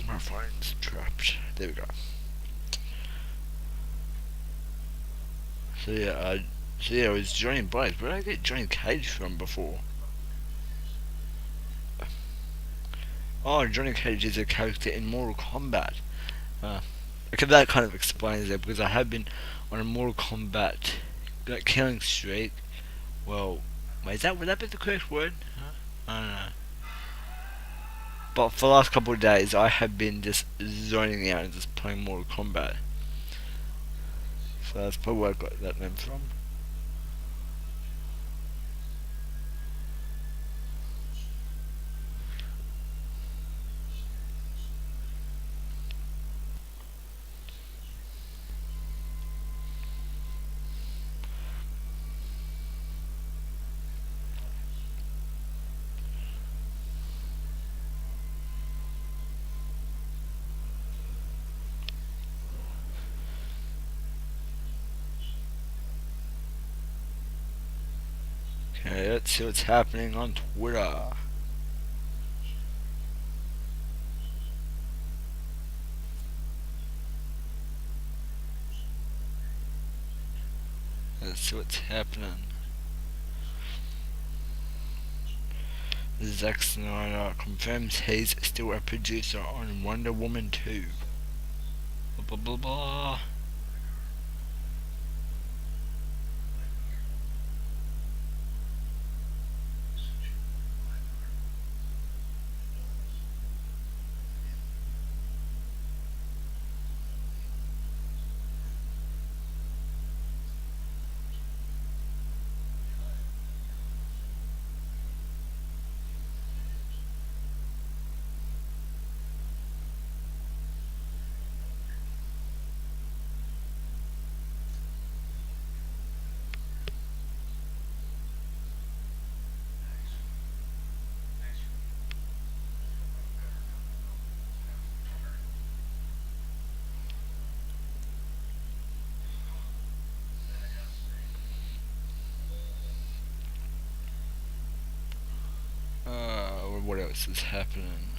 My phone's trapped. There we go. So yeah, it was Johnny Blaze. Where did I get Johnny Cage from before? Oh, Johnny Cage is a character in Mortal Kombat. Uh, okay, that kind of explains it because I have been on a Mortal Kombat killing streak. Well, wait, would that be the correct word? Huh? I don't know. But for the last couple of days, I have been just zoning out and just playing Mortal Kombat. So that's probably where I got that name from. Okay, let's see what's happening on Twitter. Let's see what's happening. Zack Snyder confirms he's still a producer on Wonder Woman 2. Blah blah blah blah. What else is happening?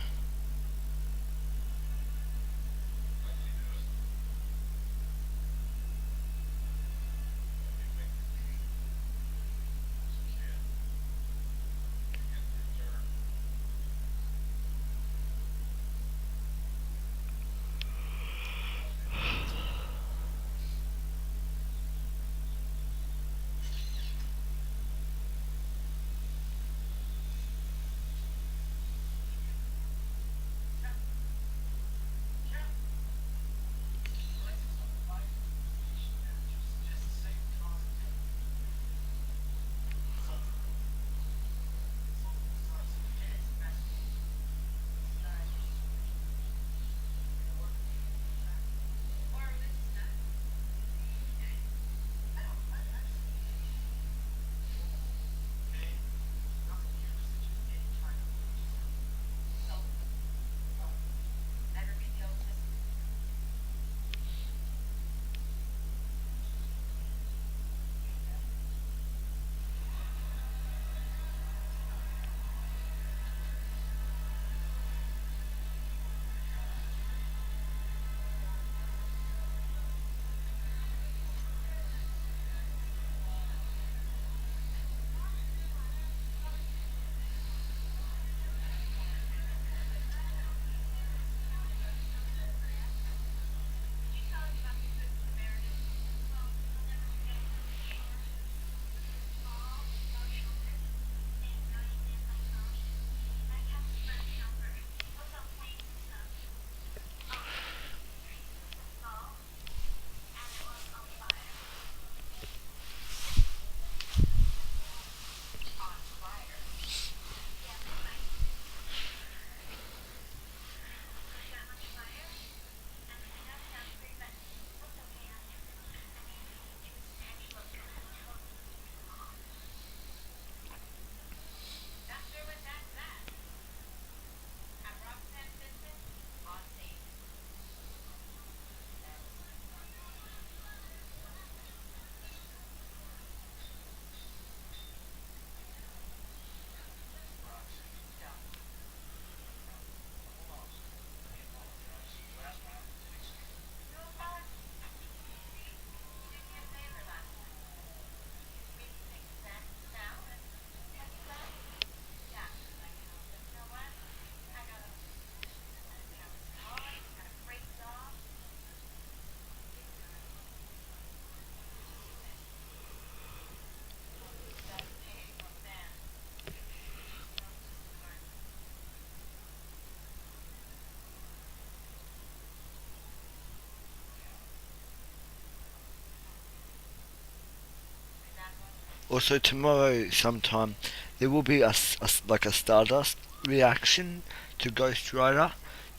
Also, tomorrow sometime there will be like a Stardust reaction to Ghost Rider.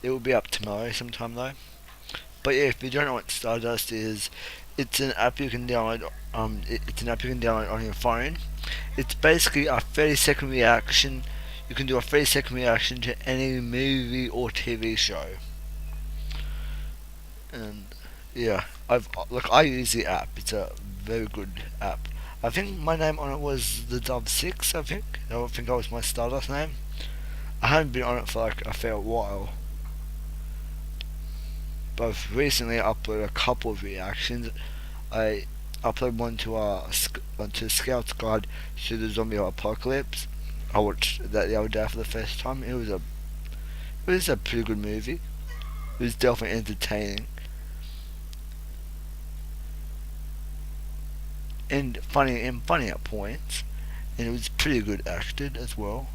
It will be up tomorrow sometime though. But yeah, if you don't know what Stardust is, it's an app you can download. It's an app you can download on your phone. It's basically a 30-second reaction. You can do a 30-second reaction to any movie or TV show. And yeah, I use the app. It's a very good app. I think my name on it was the Dove 6, I think. I think that was my Stardust name. I haven't been on it for like a fair while. But I've recently uploaded a couple of reactions. I uploaded one to Scout's Guide to the Zombie Apocalypse. I watched that the other day for the first time. It was a pretty good movie. It was definitely entertaining and funny at points, and it was pretty good acted as well.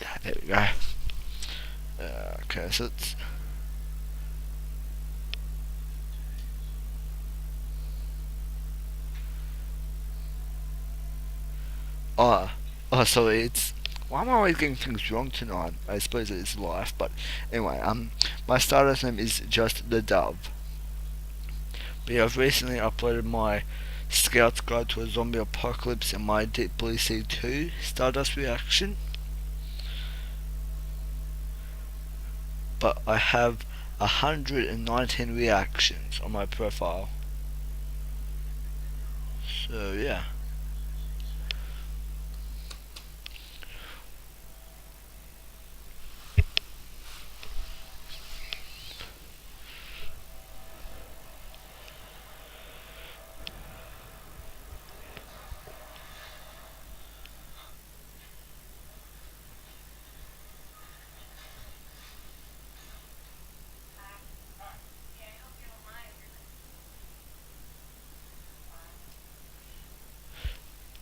Yeah, there we go. Okay, so it's oh so it's why am I always getting things wrong tonight? I suppose it's life, but anyway, my Stardust name is just the Dove. But yeah, I've recently uploaded my Scout's Guide to a Zombie Apocalypse and my Deep Blue Sea 2 Stardust reaction. But I have 119 reactions on my profile. So yeah.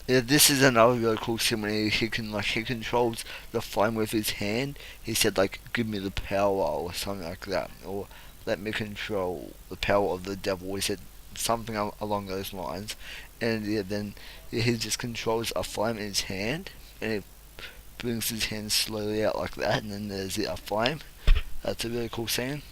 Yeah, this is another really cool simile. He controls the flame with his hand. He said like, "Give me the power" or something like that, or "Let me control the power of the devil." He said something along those lines, and yeah, then he just controls a flame in his hand, and he brings his hand slowly out like that, and then there's a flame. That's a really cool scene.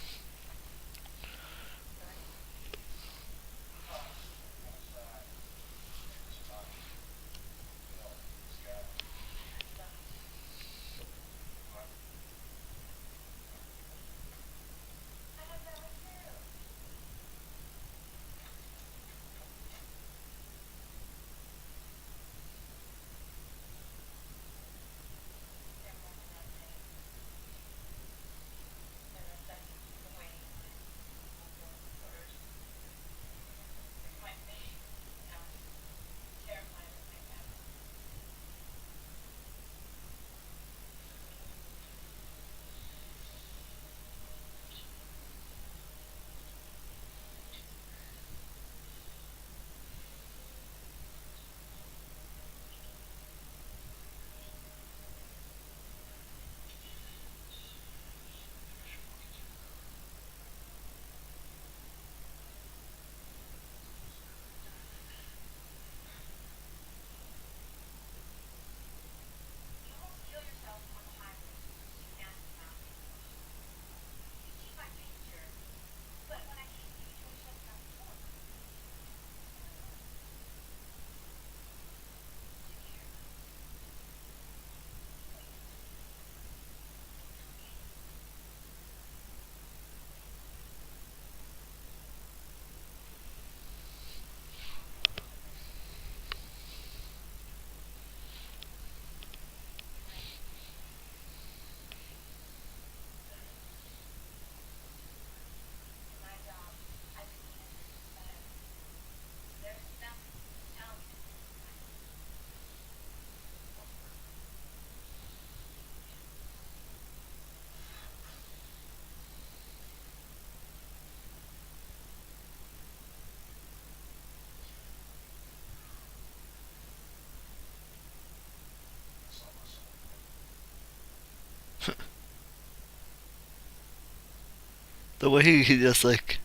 The way he just like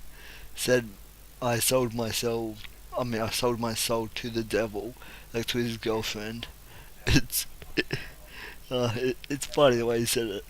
said, "I sold my soul." I sold my soul to the devil, like to his girlfriend. It's it's funny the way he said it.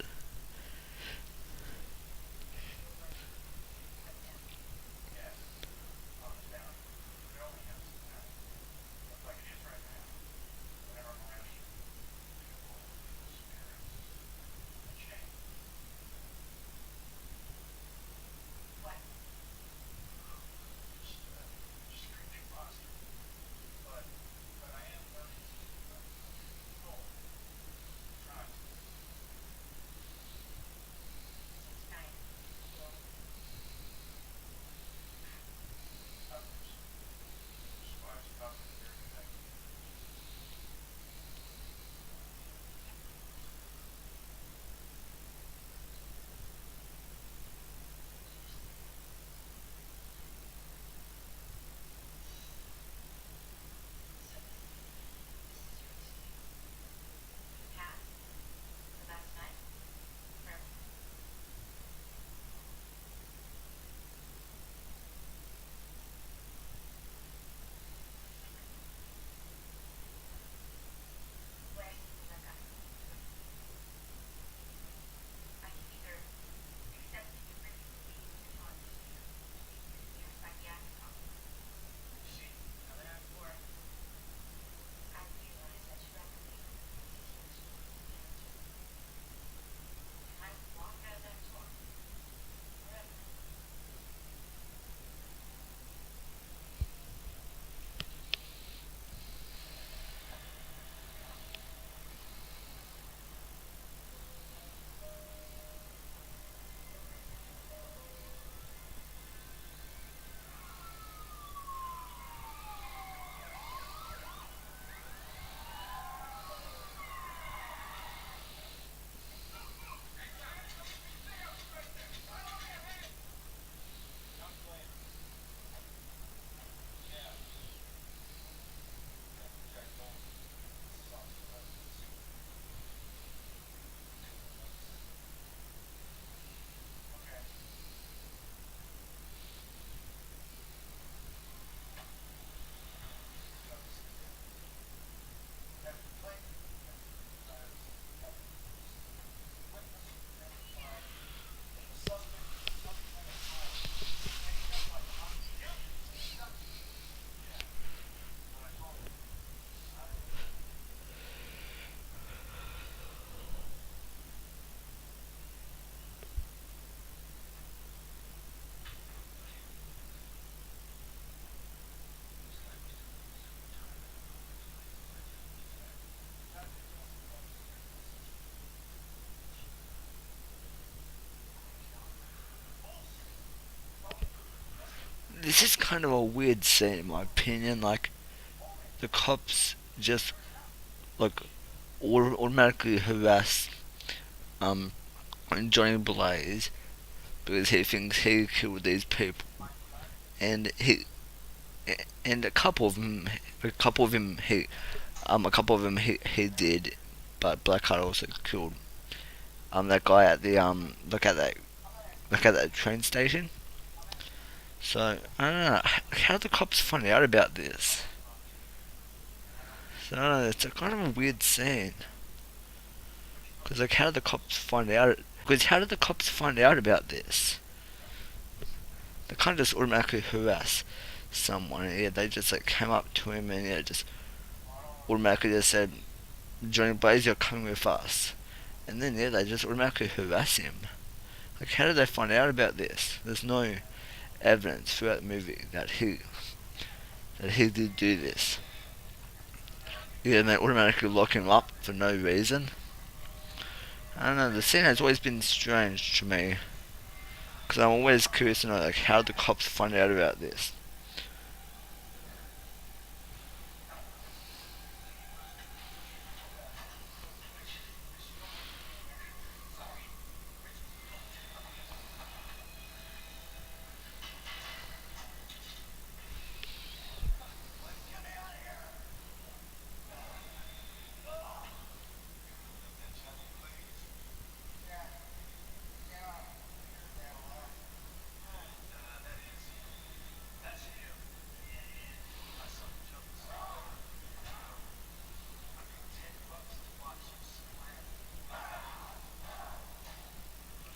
this is kind of a weird scene in my opinion. Like the cops just like automatically harass um Johnny Blaze because he thinks he killed these people, and and a couple of them he did, but Blackheart also killed that guy at the look at that train station. So I don't know how did the cops find out about this. So I don't know, it's a kind of a weird scene. Because like how did the cops find out? Because how did the cops find out about this? They can't just automatically harass someone. Yeah, they just like came up to him and yeah, just automatically just said, "Johnny Blaze, you're coming with us." And then yeah, they just automatically harass him. Like how did they find out about this? There's no evidence throughout the movie that he did do this. Yeah, and they automatically lock him up for no reason. I don't know. The scene has always been strange to me because I'm always curious to know like how the cops find out about this.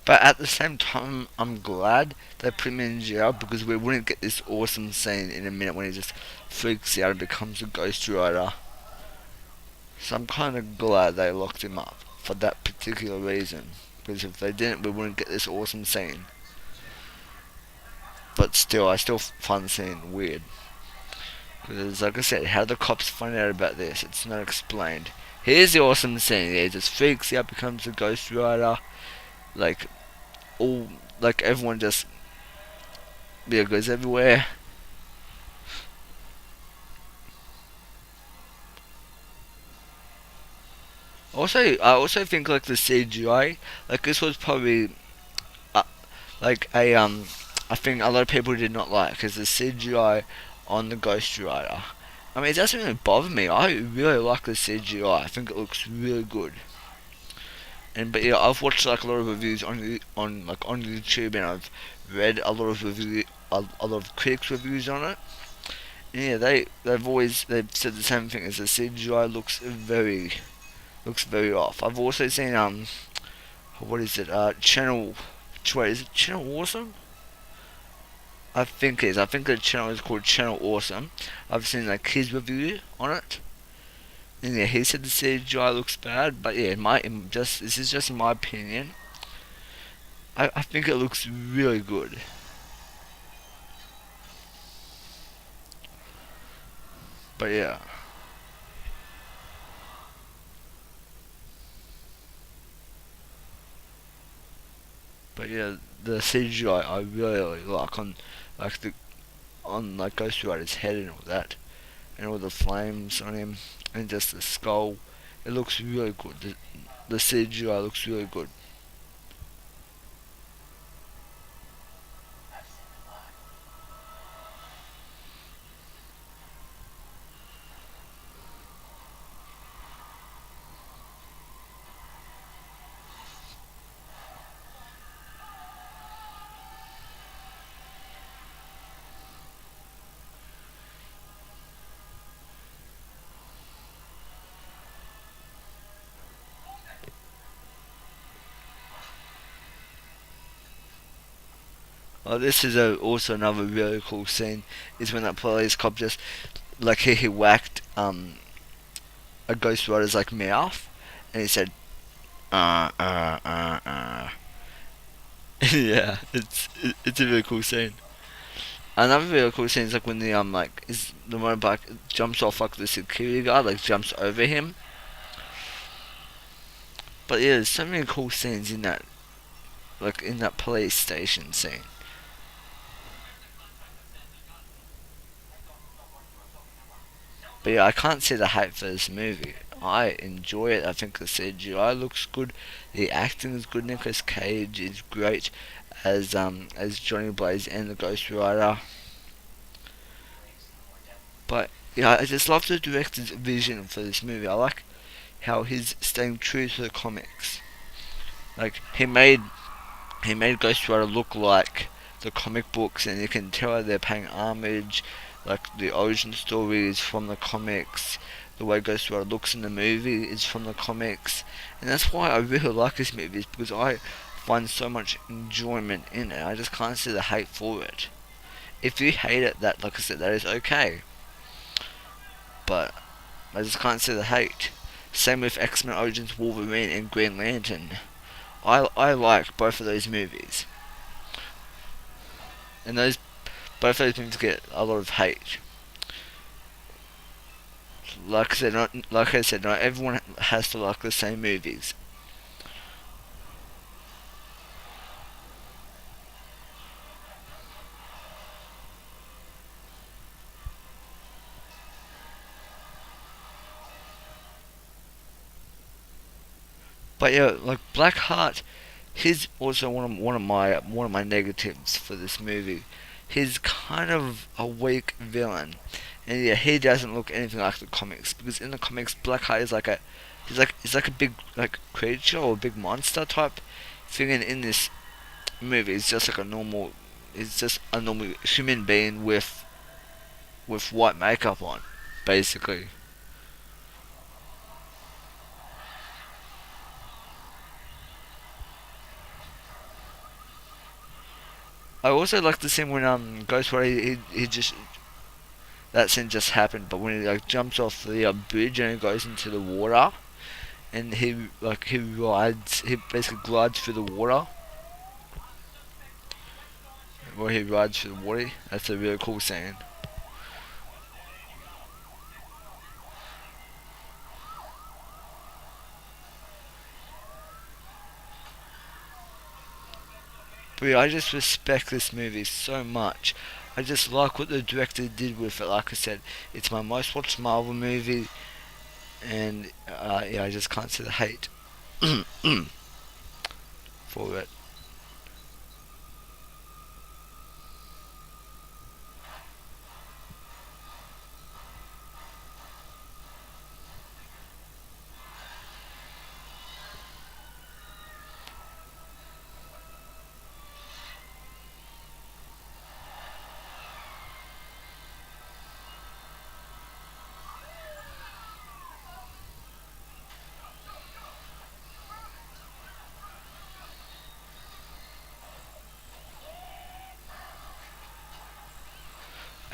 But at the same time, I'm glad they put him in jail because we wouldn't get this awesome scene in a minute when he just freaks out and becomes a Ghost Rider. So I'm kind of glad they locked him up for that particular reason. Because if they didn't, we wouldn't get this awesome scene. But still, I still find the scene weird. Because, like I said, how the cops find out about this, it's not explained. Here's the awesome scene. He just freaks out, becomes a Ghost Rider. Like, all, like everyone just, yeah, goes everywhere. I also think like the CGI, like this was probably uh, like a I think a lot of people did not like because the CGI on the Ghost Rider. I mean, it doesn't really bother me. I really like the CGI. I think it looks really good. And but yeah, I've watched like a lot of reviews on YouTube, and I've read a lot of a lot of critics reviews on it. And yeah, they've said the same thing as the CGI looks very off. I've also seen what is it? Is it Channel Awesome? I think it is. I think the channel is called Channel Awesome. I've seen like his review on it. And yeah, he said the CGI looks bad, but yeah, this is just my opinion. I think it looks really good. But yeah. But yeah, the CGI I really like like the on like Ghost Rider's head and all that, and all the flames on him, and just the skull. It looks really good. The CGI looks really good. Oh, this is also another really cool scene. Is when that police cop just like he whacked a Ghost Rider's like mouth, and he said yeah, it's a really cool scene. Another really cool scene is like when the like is the motorbike jumps off like the security guard, like jumps over him. But yeah, there's so many cool scenes in that, like in that police station scene. But yeah, I can't see the hate for this movie. I enjoy it. I think the CGI looks good. The acting is good. Nicolas Cage is great as Johnny Blaze and the Ghost Rider. But yeah, I just love the director's vision for this movie. I like how he's staying true to the comics. Like he made Ghost Rider look like the comic books, and you can tell they're paying homage. Like the origin story is from the comics. The way Ghost Rider looks in the movie is from the comics, and that's why I really like this movie. Is because I find so much enjoyment in it. I just can't see the hate for it. If you hate it, that like I said, that is okay. But I just can't see the hate. Same with X Men Origins Wolverine and Green Lantern. I like both of those movies, and those both those movies get a lot of hate. Like I said, not everyone has to like the same movies. But yeah, like Blackheart, he's also one of my negatives for this movie. He's kind of a weak villain, and yeah, he doesn't look anything like the comics because in the comics, Blackheart is like a he's like a big like creature or a big monster type thing, and in this movie, it's just like a normal, it's just a normal human being with white makeup on, basically. I also like the scene when Ghost Rider he just that scene just happened, but when he like jumps off the bridge and he goes into the water, and he basically glides through the water, where he rides through the water. That's a really cool scene. But yeah, I just respect this movie so much. I just like what the director did with it. Like I said, it's my most watched Marvel movie, and yeah, I just can't see the hate for it.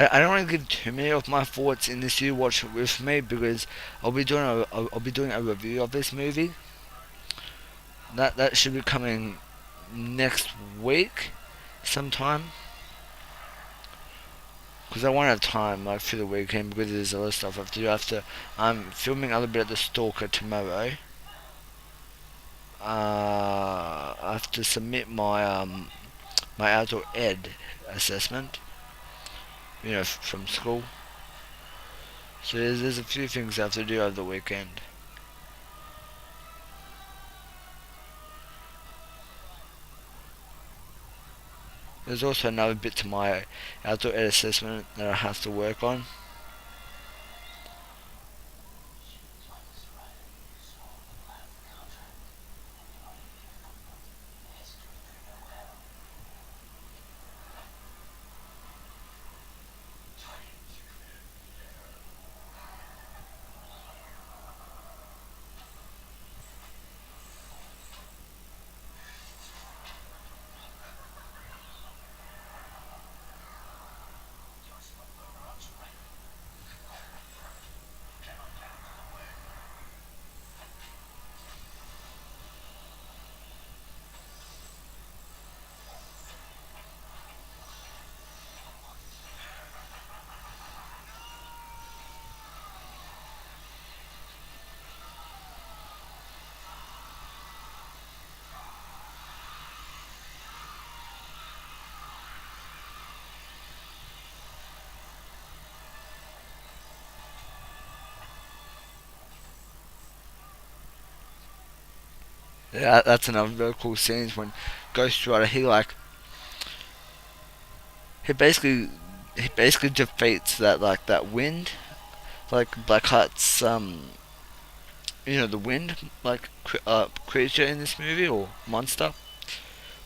I don't want to give too many of my thoughts in this. You watch it with me because I'll be doing a review of this movie. That should be coming next week, sometime. Because I won't have time like through the weekend because there's other stuff I have to do. I'm filming a little bit of the Stalker tomorrow. I have to submit my outdoor ed assessment. From school. So there's a few things I have to do over the weekend. There's also another bit to my outdoor ed assessment that I have to work on. Yeah, that's another very cool scene when Ghost Rider he basically defeats that wind, like Blackheart's the wind, like creature in this movie, or monster.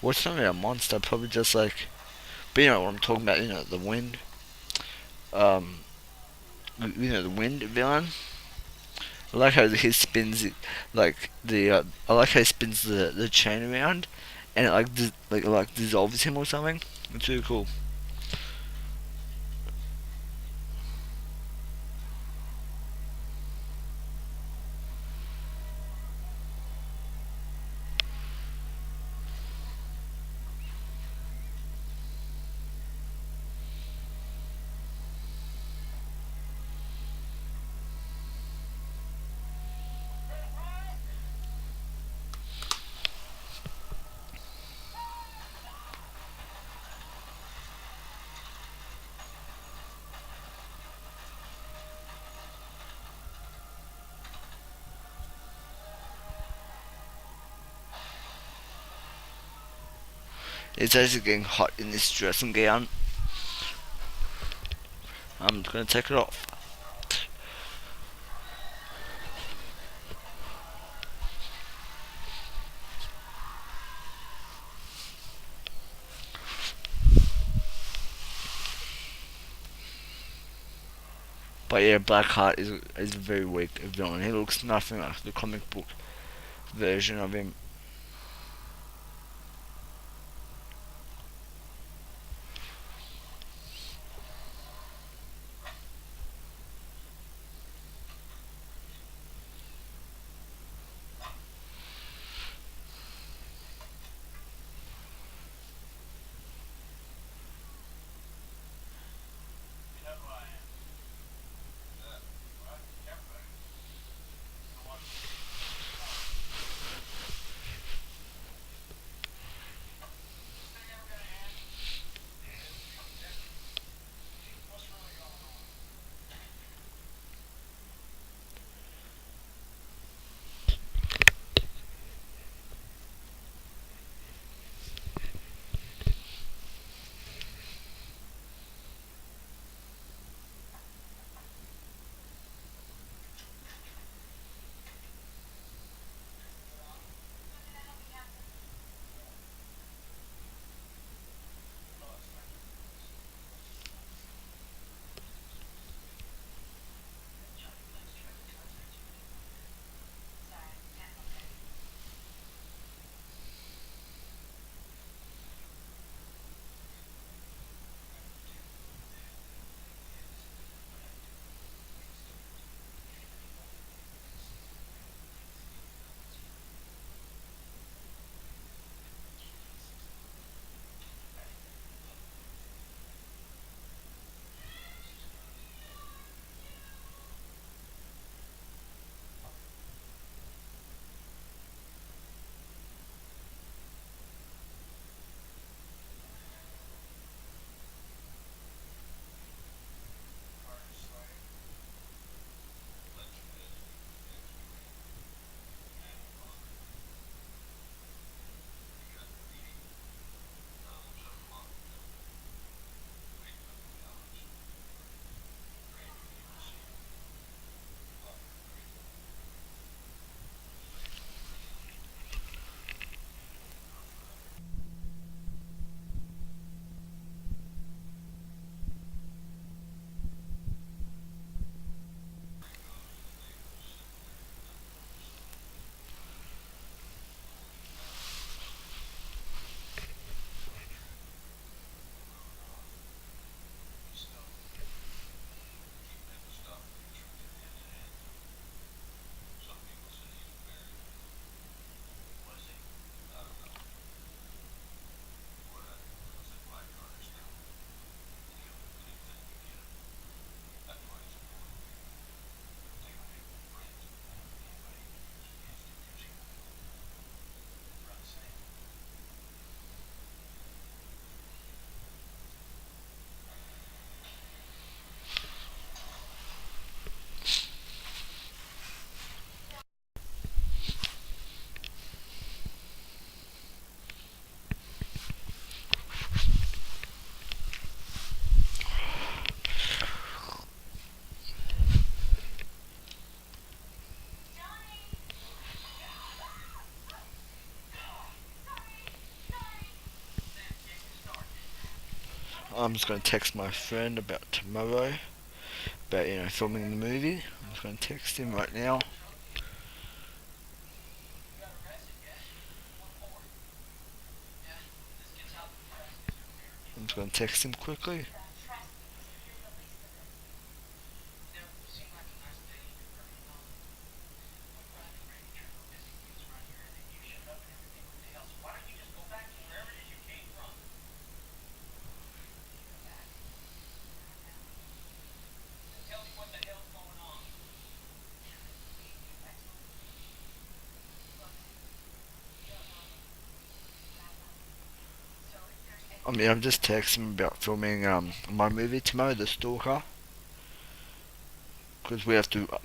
Well, it's not really a monster, probably just like, but you know what I'm talking about. The wind. Um, the wind villain. I like how he spins it, like I like how he spins the chain around, and it like dissolves him or something. It's really cool. It's actually getting hot in this dressing gown. I'm gonna take it off. But yeah, Blackheart is a very weak villain. He looks nothing like the comic book version of him. I'm just gonna text my friend about tomorrow, about filming the movie. I'm just gonna text him right now. I'm just gonna text him quickly. I'm just texting him about filming my movie tomorrow, The Stalker, because we have to like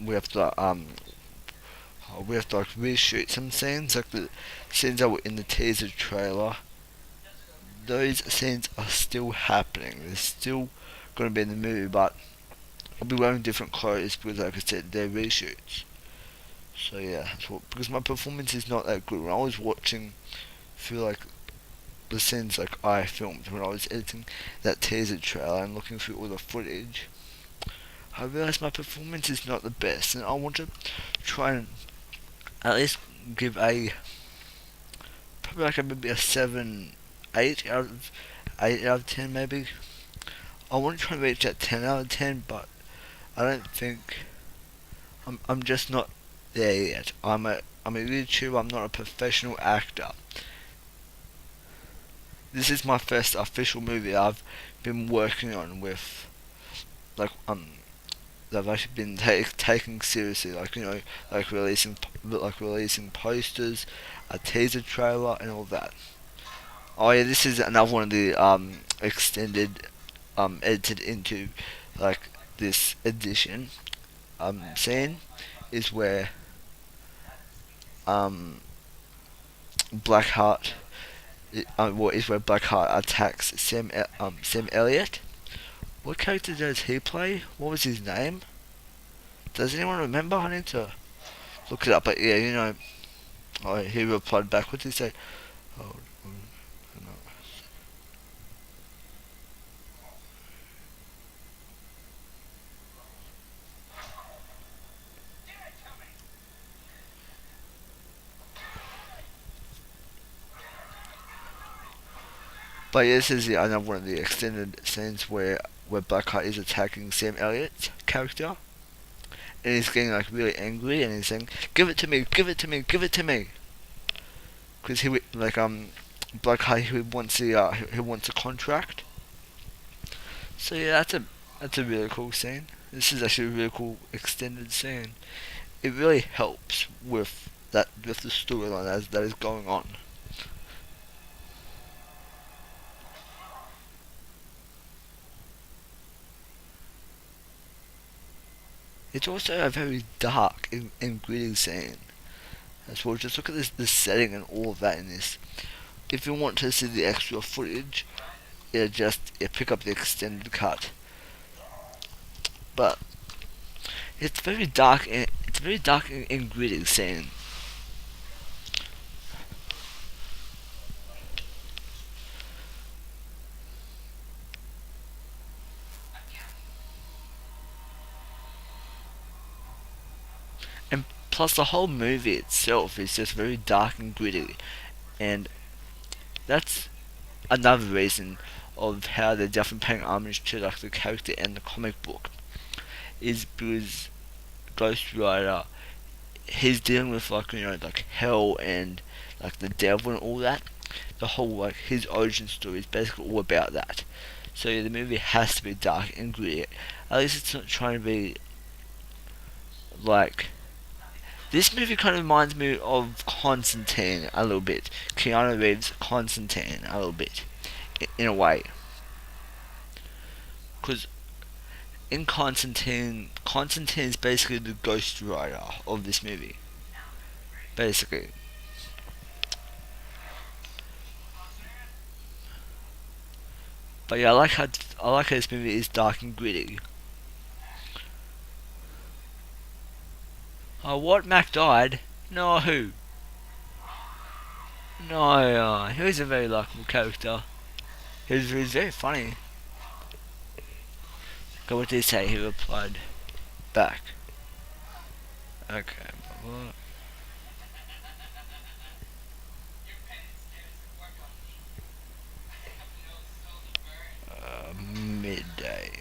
reshoot some scenes, like the scenes that were in the teaser trailer. Those scenes are still happening. They're still going to be in the movie, but I'll be wearing different clothes because, like I said, they're reshoots. So yeah, because my performance is not that good. When I was watching through like the scenes like I filmed when I was editing that teaser trailer and looking through all the footage, I realised my performance is not the best, and I want to try and at least give probably like maybe a 7, 8 out of 10 maybe. I want to try and reach that 10 out of 10, but I don't think I'm just not there yet. I'm a YouTuber. I'm not a professional actor. This is my first official movie I've been working on with like that I've actually been taking seriously, like like releasing posters, a teaser trailer, and all that. Oh yeah, this is another one of the extended edited into like this edition scene is where um Blackheart is where Blackheart attacks Sam Elliott. What character does he play? What was his name? Does anyone remember? I need to look it up. But yeah, oh, he replied back. What did he say? Oh, no. But yeah, this is another one of the extended scenes where Blackheart is attacking Sam Elliott's character, and he's getting like really angry, and he's saying, "Give it to me, give it to me, give it to me," because Blackheart he wants a contract. So yeah, that's a really cool scene. This is actually a really cool extended scene. It really helps with the storyline as that is going on. It's also a very dark and gritty scene as well. Just look at this setting and all of that in this. If you want to see the extra footage, pick up the extended cut. But it's very dark and gritty scene. And plus the whole movie itself is just very dark and gritty, and that's another reason of how they're definitely paying homage to like the character and the comic book is because Ghost Rider he's dealing with like hell and like the devil and all that. The whole like his origin story is basically all about that. So yeah, the movie has to be dark and gritty. At least it's not trying to be like this movie kind of reminds me of Constantine a little bit. Keanu Reeves' Constantine a little bit, in a way. Because in Constantine is basically the Ghost Rider of this movie. Basically. But yeah, I like how this movie is dark and gritty. Oh, what? Mac died? No, who? No, he was a very likable character. He was very funny. Okay, what did he say? He replied back. Okay. What? Midday.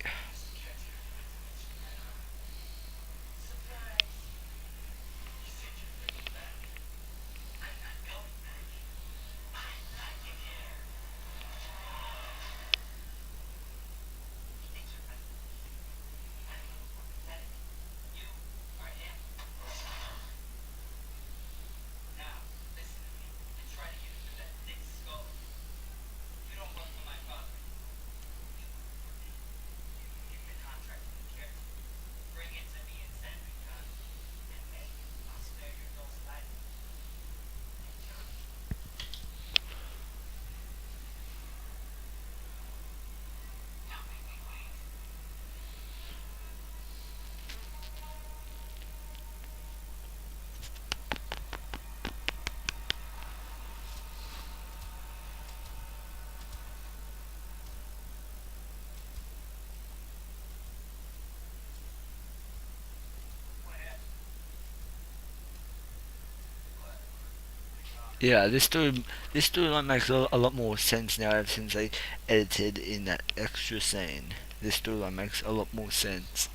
Yeah, this storyline makes a lot more sense now ever since they edited in that extra scene. This storyline makes a lot more sense.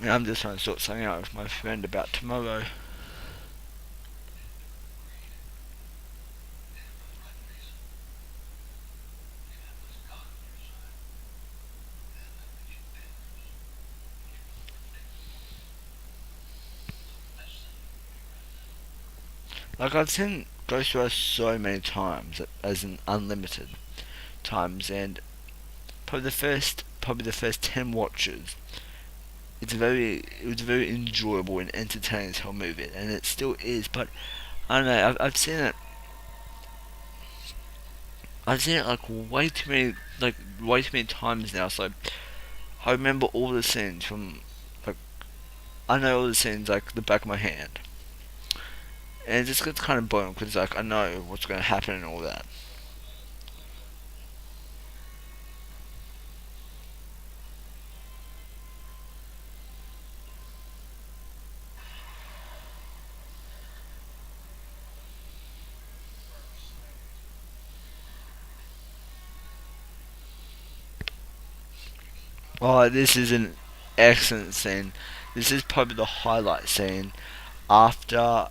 Yeah, I'm just trying to sort something out with my friend about tomorrow. Like I've seen Ghost Rider so many times, as in unlimited times, and probably the first 10 watches, it was a very enjoyable and entertaining whole movie, and it still is. But I don't know, I've seen it like way too many times now. So I remember all the scenes from like I know all the scenes like the back of my hand, and it just gets kind of boring because like I know what's going to happen and all that. Oh, this is an excellent scene. This is probably the highlight scene after I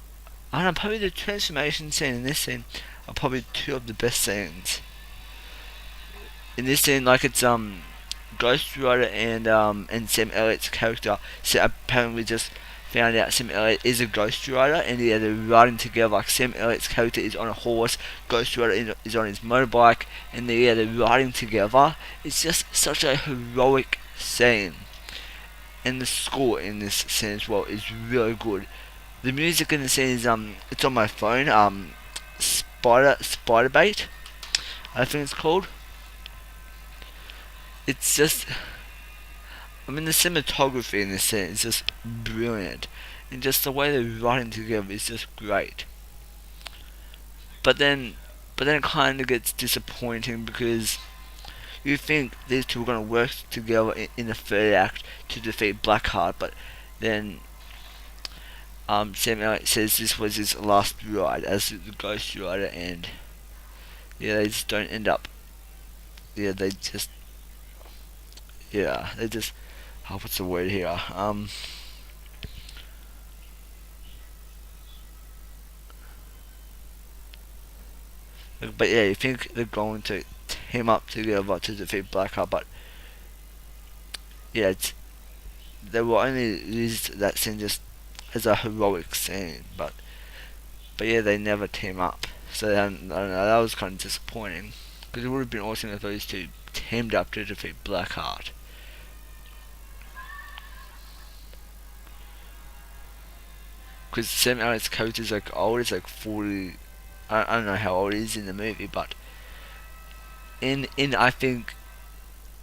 don't know, probably the transformation scene and this scene are probably two of the best scenes. In this scene, like it's Ghost Rider and Sam Elliott's character. So apparently just found out Sam Elliott is a Ghost Rider, and yeah, they're riding together. Like Sam Elliott's character is on a horse, Ghost Rider is on his motorbike, and they're riding together. It's just such a heroic scene, and the score in this scene as well is really good. The music in the scene is it's on my phone. Spider Bait, I think it's called. It's just, I mean, the cinematography in this scene is just brilliant, and just the way they're writing together is just great. But then, but then it kind of gets disappointing because you think these two are going to work together in the third act to defeat Blackheart, but then Sam Elliott says this was his last ride as the Ghost Rider, and yeah, they just don't end up. Yeah, they just. Yeah, they just. Oh, what's the word here? But yeah, you think they're going to team up together to defeat Blackheart, but yeah, they will only use that scene just as a heroic scene, but yeah, they never team up. So then, I don't know, that was kind of disappointing because it would have been awesome if those two teamed up to defeat Blackheart. Because Sam Elliot's character is like old, it's like 40. I don't know how old he is in the movie, but in I think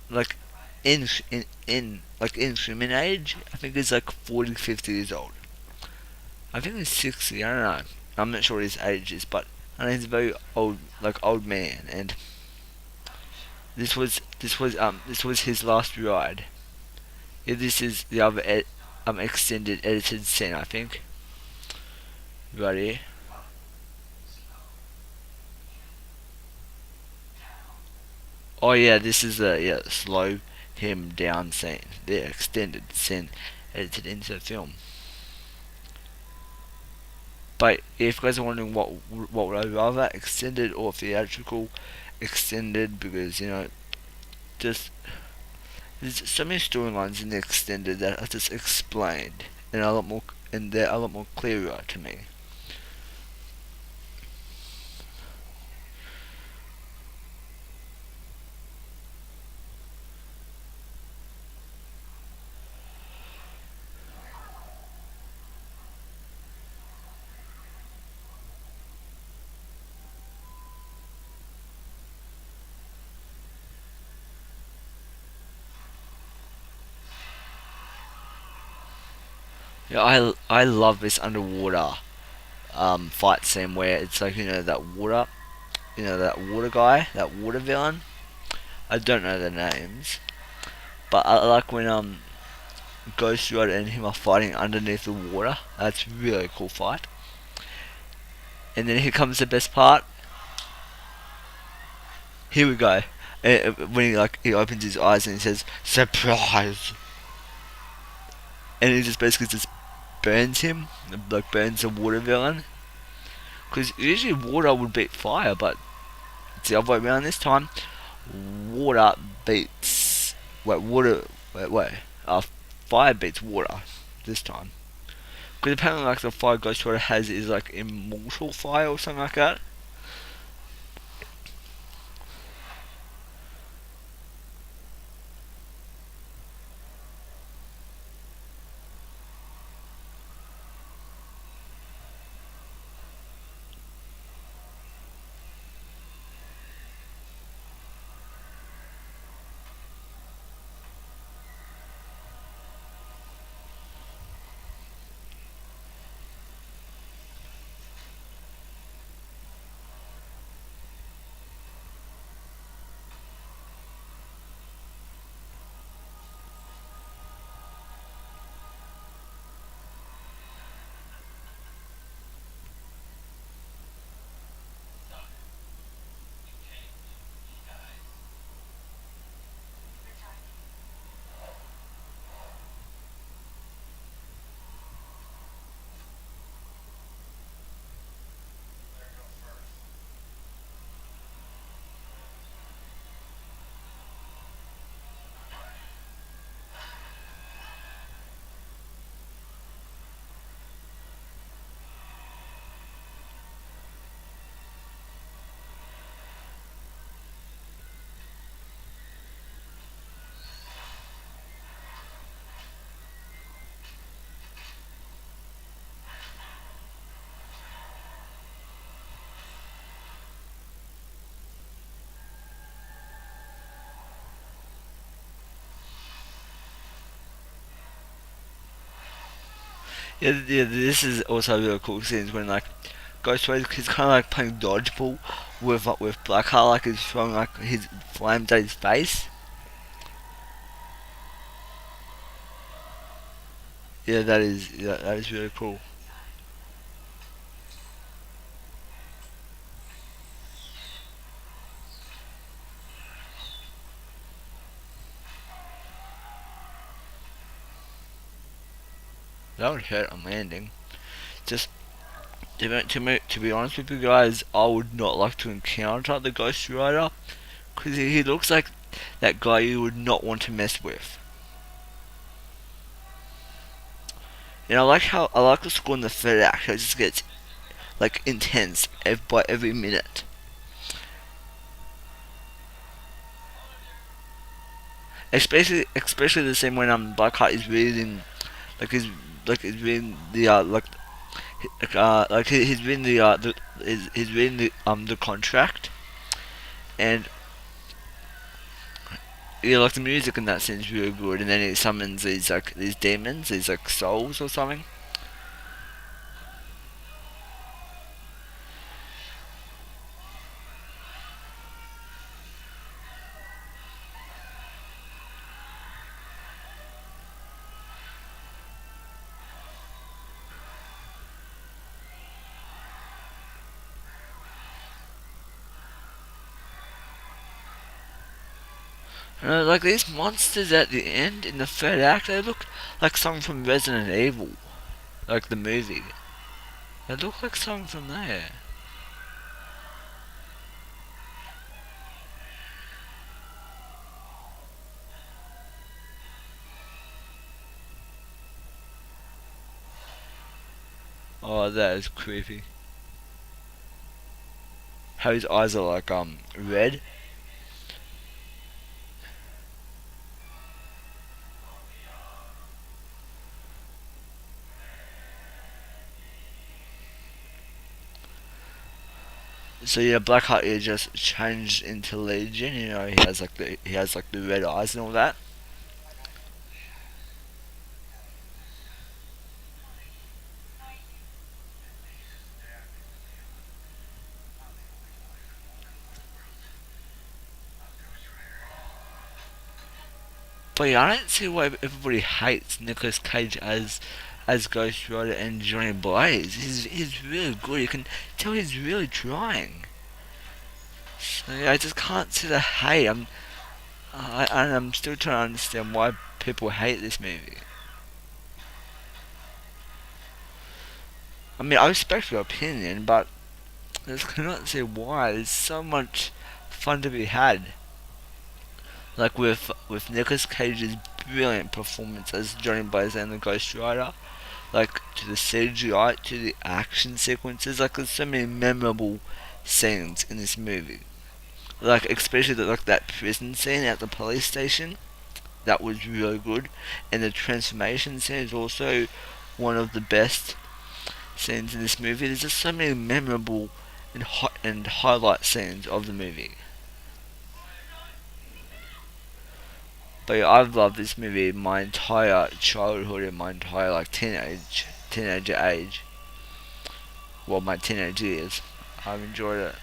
like in human age, I think he's like 40, 50 years old. I think he's 60. I don't know. I'm not sure what his age is, but I know he's a very old, like old man, and this was his last ride. Yeah, this is the other extended edited scene, I think. Right here. Oh yeah, this is the slow him down scene, the extended scene edited into the film. But if you guys are wondering what would I rather, extended or theatrical, extended because just there's so many storylines in the extended that are just explained and a lot more and they're a lot more clearer to me. Yeah, I love this underwater fight scene where it's like that water guy, that water villain. I don't know the names, but I like when Ghost Rider and him are fighting underneath the water. That's a really cool fight. And then here comes the best part. Here we go. When he opens his eyes and he says surprise, and he just basically just burns him, like burns the water villain. Because usually water would beat fire, but it's the other way around this time. Water beats wait. Fire beats water this time. Because apparently, like the fire Ghost Rider has is like immortal fire or something like that. Yeah. This is also a really cool scene when like Ghost Rider, he's kind of like playing dodgeball with Blackheart, like he's throwing like his flames at his face. Yeah, that is really cool. That would hurt on landing. Just to be honest with you guys, I would not like to encounter the Ghost Rider because he looks like that guy you would not want to mess with. And I like the score in the third act. How it just gets like intense by every minute. Especially the scene when Blackheart is reading like he's reading the he's reading he's reading the contract, and yeah, like the music in that scene is really good, and then he summons these demons, these like souls or something. Like these monsters at the end in the third act, they look like something from Resident Evil, like the movie. They look like something from there. Oh, that is creepy. How his eyes are like red. So yeah, Blackheart is just changed into Legion. You know, he has like the red eyes and all that. But yeah, I don't see why everybody hates Nicolas Cage as Ghost Rider and Johnny Blaze. He's really good. You can tell he's really trying. So, yeah, I just can't see the hate. I'm still trying to understand why people hate this movie. I mean, I respect your opinion, but I just cannot see why. There's so much fun to be had. Like with Nicolas Cage's brilliant performance as Johnny Blaze and the Ghost Rider, like to the CGI, to the action sequences. Like there's so many memorable scenes in this movie. Like especially like that prison scene at the police station. That was really good, and the transformation scene is also one of the best scenes in this movie. There's just so many memorable and highlight scenes of the movie. But yeah, I've loved this movie my entire childhood and my entire like teenager age. Well, my teenage years. I've enjoyed it.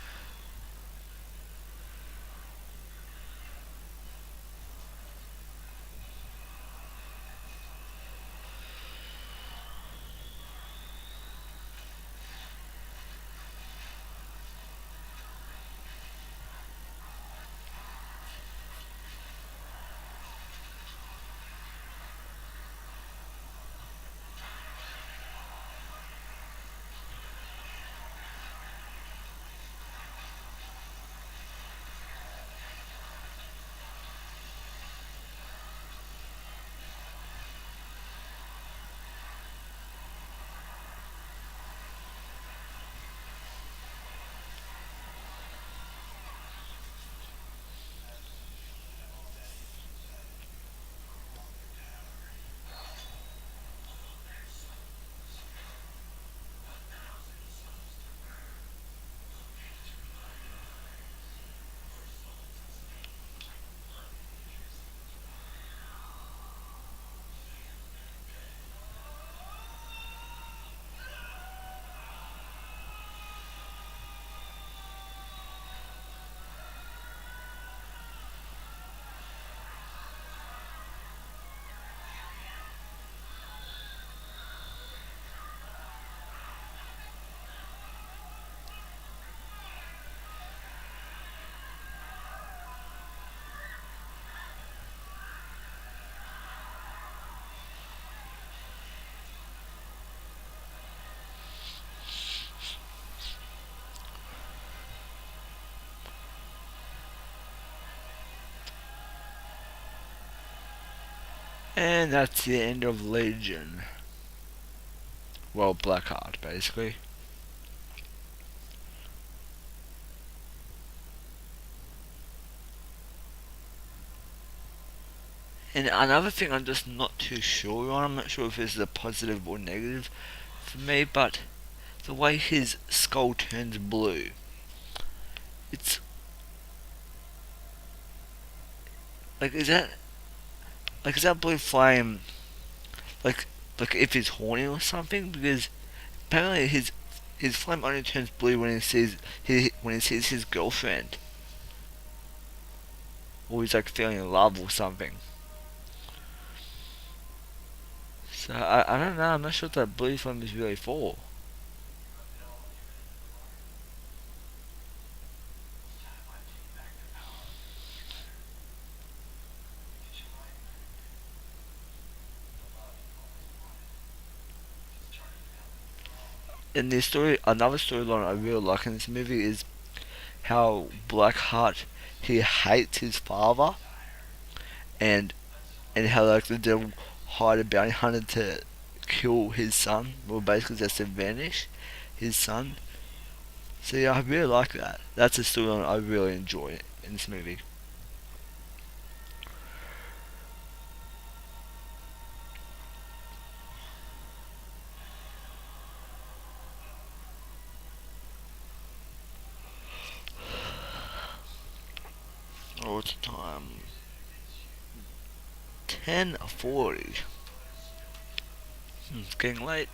And that's the end of Legion. well, Blackheart, basically. And another thing I'm just not too sure on, I'm not sure if this is a positive or negative for me, but the way his skull turns blue, it's like, is that blue flame like if he's horny or something? Because apparently his flame only turns blue when he sees his girlfriend, or he's like feeling in love or something. So I don't know. I'm not sure what that blue flame is really for. And the story, another storyline I really like in this movie is how Blackheart, he hates his father, and how like the devil hired a bounty hunter to kill his son, or basically just to vanish his son. So yeah, I really like that. That's a storyline I really enjoy in this movie. Oh, it's time 10:40. It's getting late.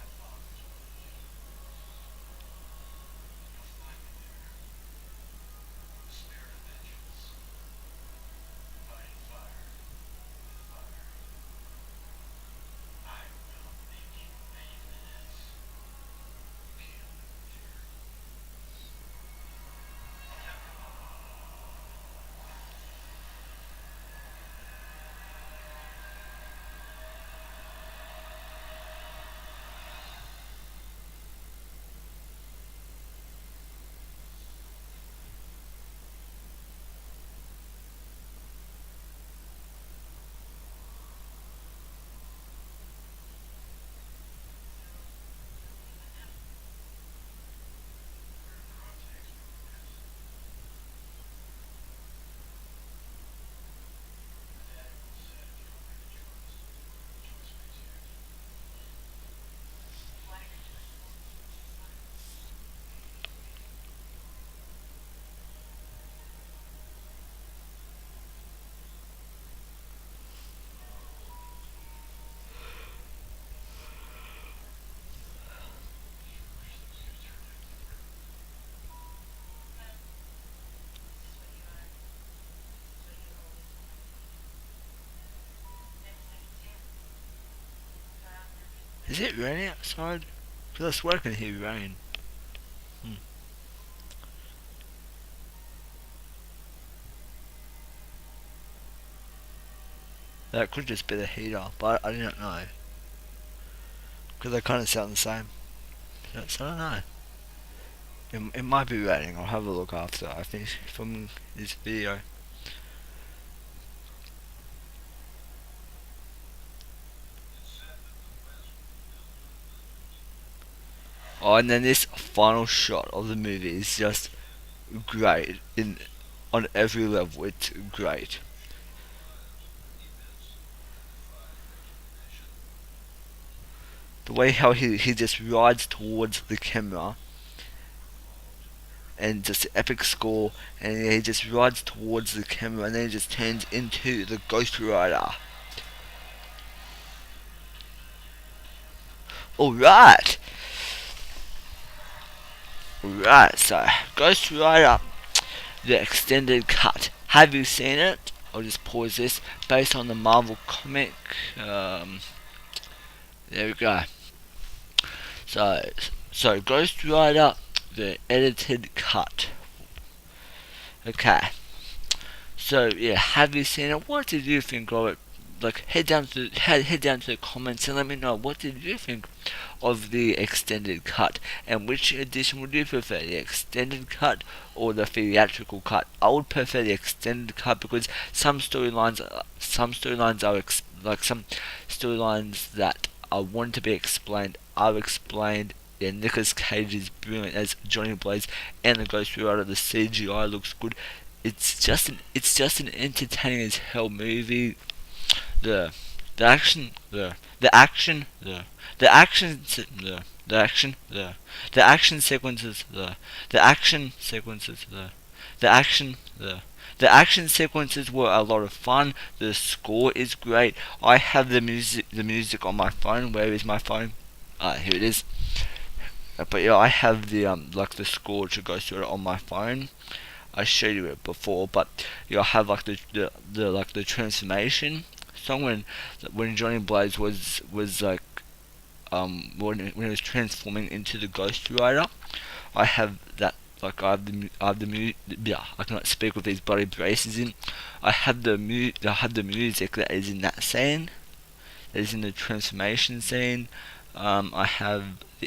Is it raining outside? Because I swear I can hear rain. Hmm. That could just be the heater, but I don't know. Because they kind of sound the same. So I don't know. It might be raining. I'll have a look after I finish filming this video. Oh, and then this final shot of the movie is just great in on every level. It's great. The way how he just rides towards the camera and just epic score, and he just rides towards the camera and then he just turns into the Ghost Rider. Alright. Alright, so Ghost Rider, the extended cut. Have you seen it? I'll just pause this. Based on the Marvel comic. There we go. So, Ghost Rider, the edited cut. Okay. So yeah, have you seen it? What did you think of it? Like head down to the comments and let me know what did you think of the extended cut, and which edition would you prefer, the extended cut or the theatrical cut? I would prefer the extended cut because some storylines are like some storylines that I want to be explained I've explained. Yeah, Nicolas Cage is brilliant as Johnny Blaze, and the Ghost Rider. The CGI looks good. It's just an entertaining as hell movie. The the action the action the action the action the action sequences the action sequences the action the action sequences were a lot of fun. The score is great. I have the music on my phone. Where is my phone? Here it is. But yeah, I have the like the score to go through it on my phone. I showed you it before, but you know, I have like the like the transformation song when Johnny Blaze was like when he was transforming into the Ghost Rider. I have that, like I have the yeah, I cannot speak with these bloody braces in. I have I have the music that is in that scene, that is in the transformation scene. I have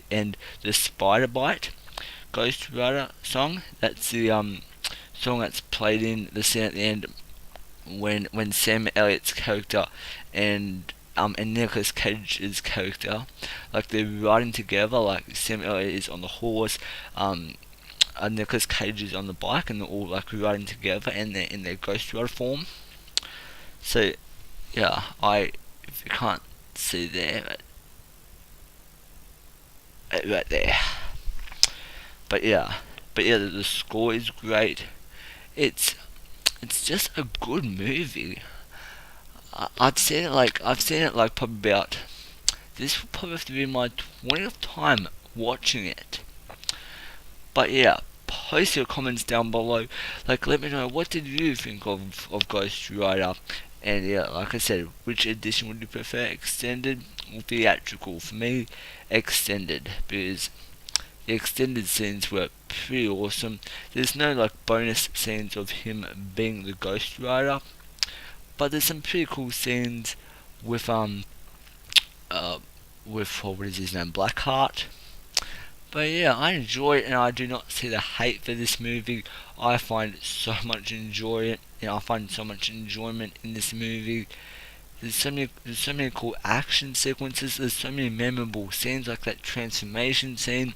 the Spider Bite Ghost Rider song. That's the song that's played in the scene at the end when Sam Elliott's character and Nicolas Cage's character, like they're riding together. Like Sam Elliott is on the horse, Nicolas Cage is on the bike, and they're all like riding together, and they're in their Ghost Rider form. So yeah, if you can't see there, right there. But yeah, the score is great. It's it's just a good movie. I've seen it like probably about, this will probably have to be my 20th time watching it. But yeah, post your comments down below. Like, let me know, what did you think of Ghost Rider? And yeah, like I said, which edition would you prefer, extended or theatrical? For me, extended, because the extended scenes were pretty awesome. There's no like bonus scenes of him being the Ghost Rider, but there's some pretty cool scenes with what is his name, Blackheart. But yeah, I enjoy it, and I do not see the hate for this movie. I find so much enjoyment, I find so much enjoyment in this movie. There's so many cool action sequences. There's so many memorable scenes, like that transformation scene,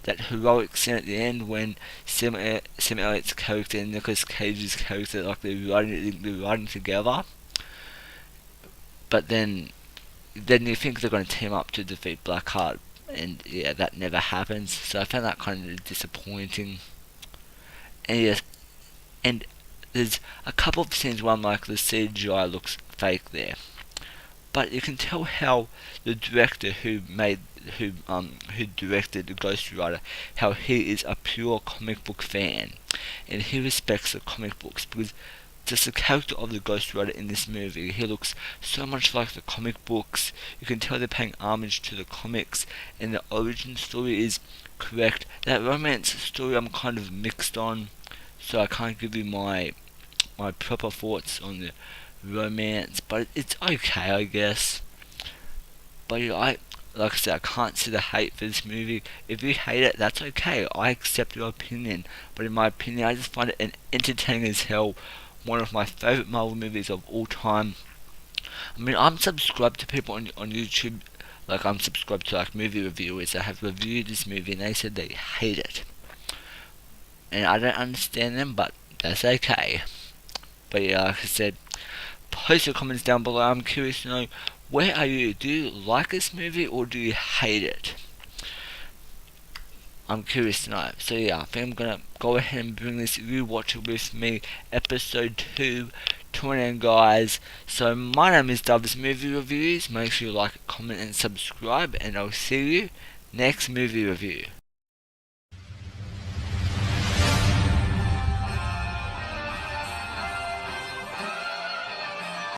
that heroic scene at the end when Sam Elliott's character and Nicolas Cage's character, like they're riding together. But then you think they're going to team up to defeat Blackheart, and yeah, that never happens. So I found that kind of disappointing. And yes, and there's a couple of scenes where I'm like, the CGI looks fake there, but you can tell how the director who directed the Ghost Rider, how he is a pure comic book fan, and he respects the comic books, because just the character of the Ghost Rider in this movie, he looks so much like the comic books. You can tell they're paying homage to the comics, and the origin story is correct. That romance story I'm kind of mixed on, so I can't give you my proper thoughts on the romance, but it's okay, I guess. But yeah, like I said, I can't see the hate for this movie. If you hate it, that's okay. I accept your opinion. But in my opinion, I just find it entertaining as hell. One of my favorite Marvel movies of all time. I mean, I'm subscribed to people on YouTube. Like, I'm subscribed to like movie reviewers that have reviewed this movie, and they said they hate it. And I don't understand them, but that's okay. But yeah, like I said, post your comments down below. I'm curious to know, where are you? Do you like this movie or do you hate it? I'm curious to know. So yeah, I think I'm gonna go ahead and bring this Rewatch It With Me episode 2 to an end, guys. So my name is Dove's Movie Reviews. Make sure you like, comment and subscribe, and I'll see you next movie review.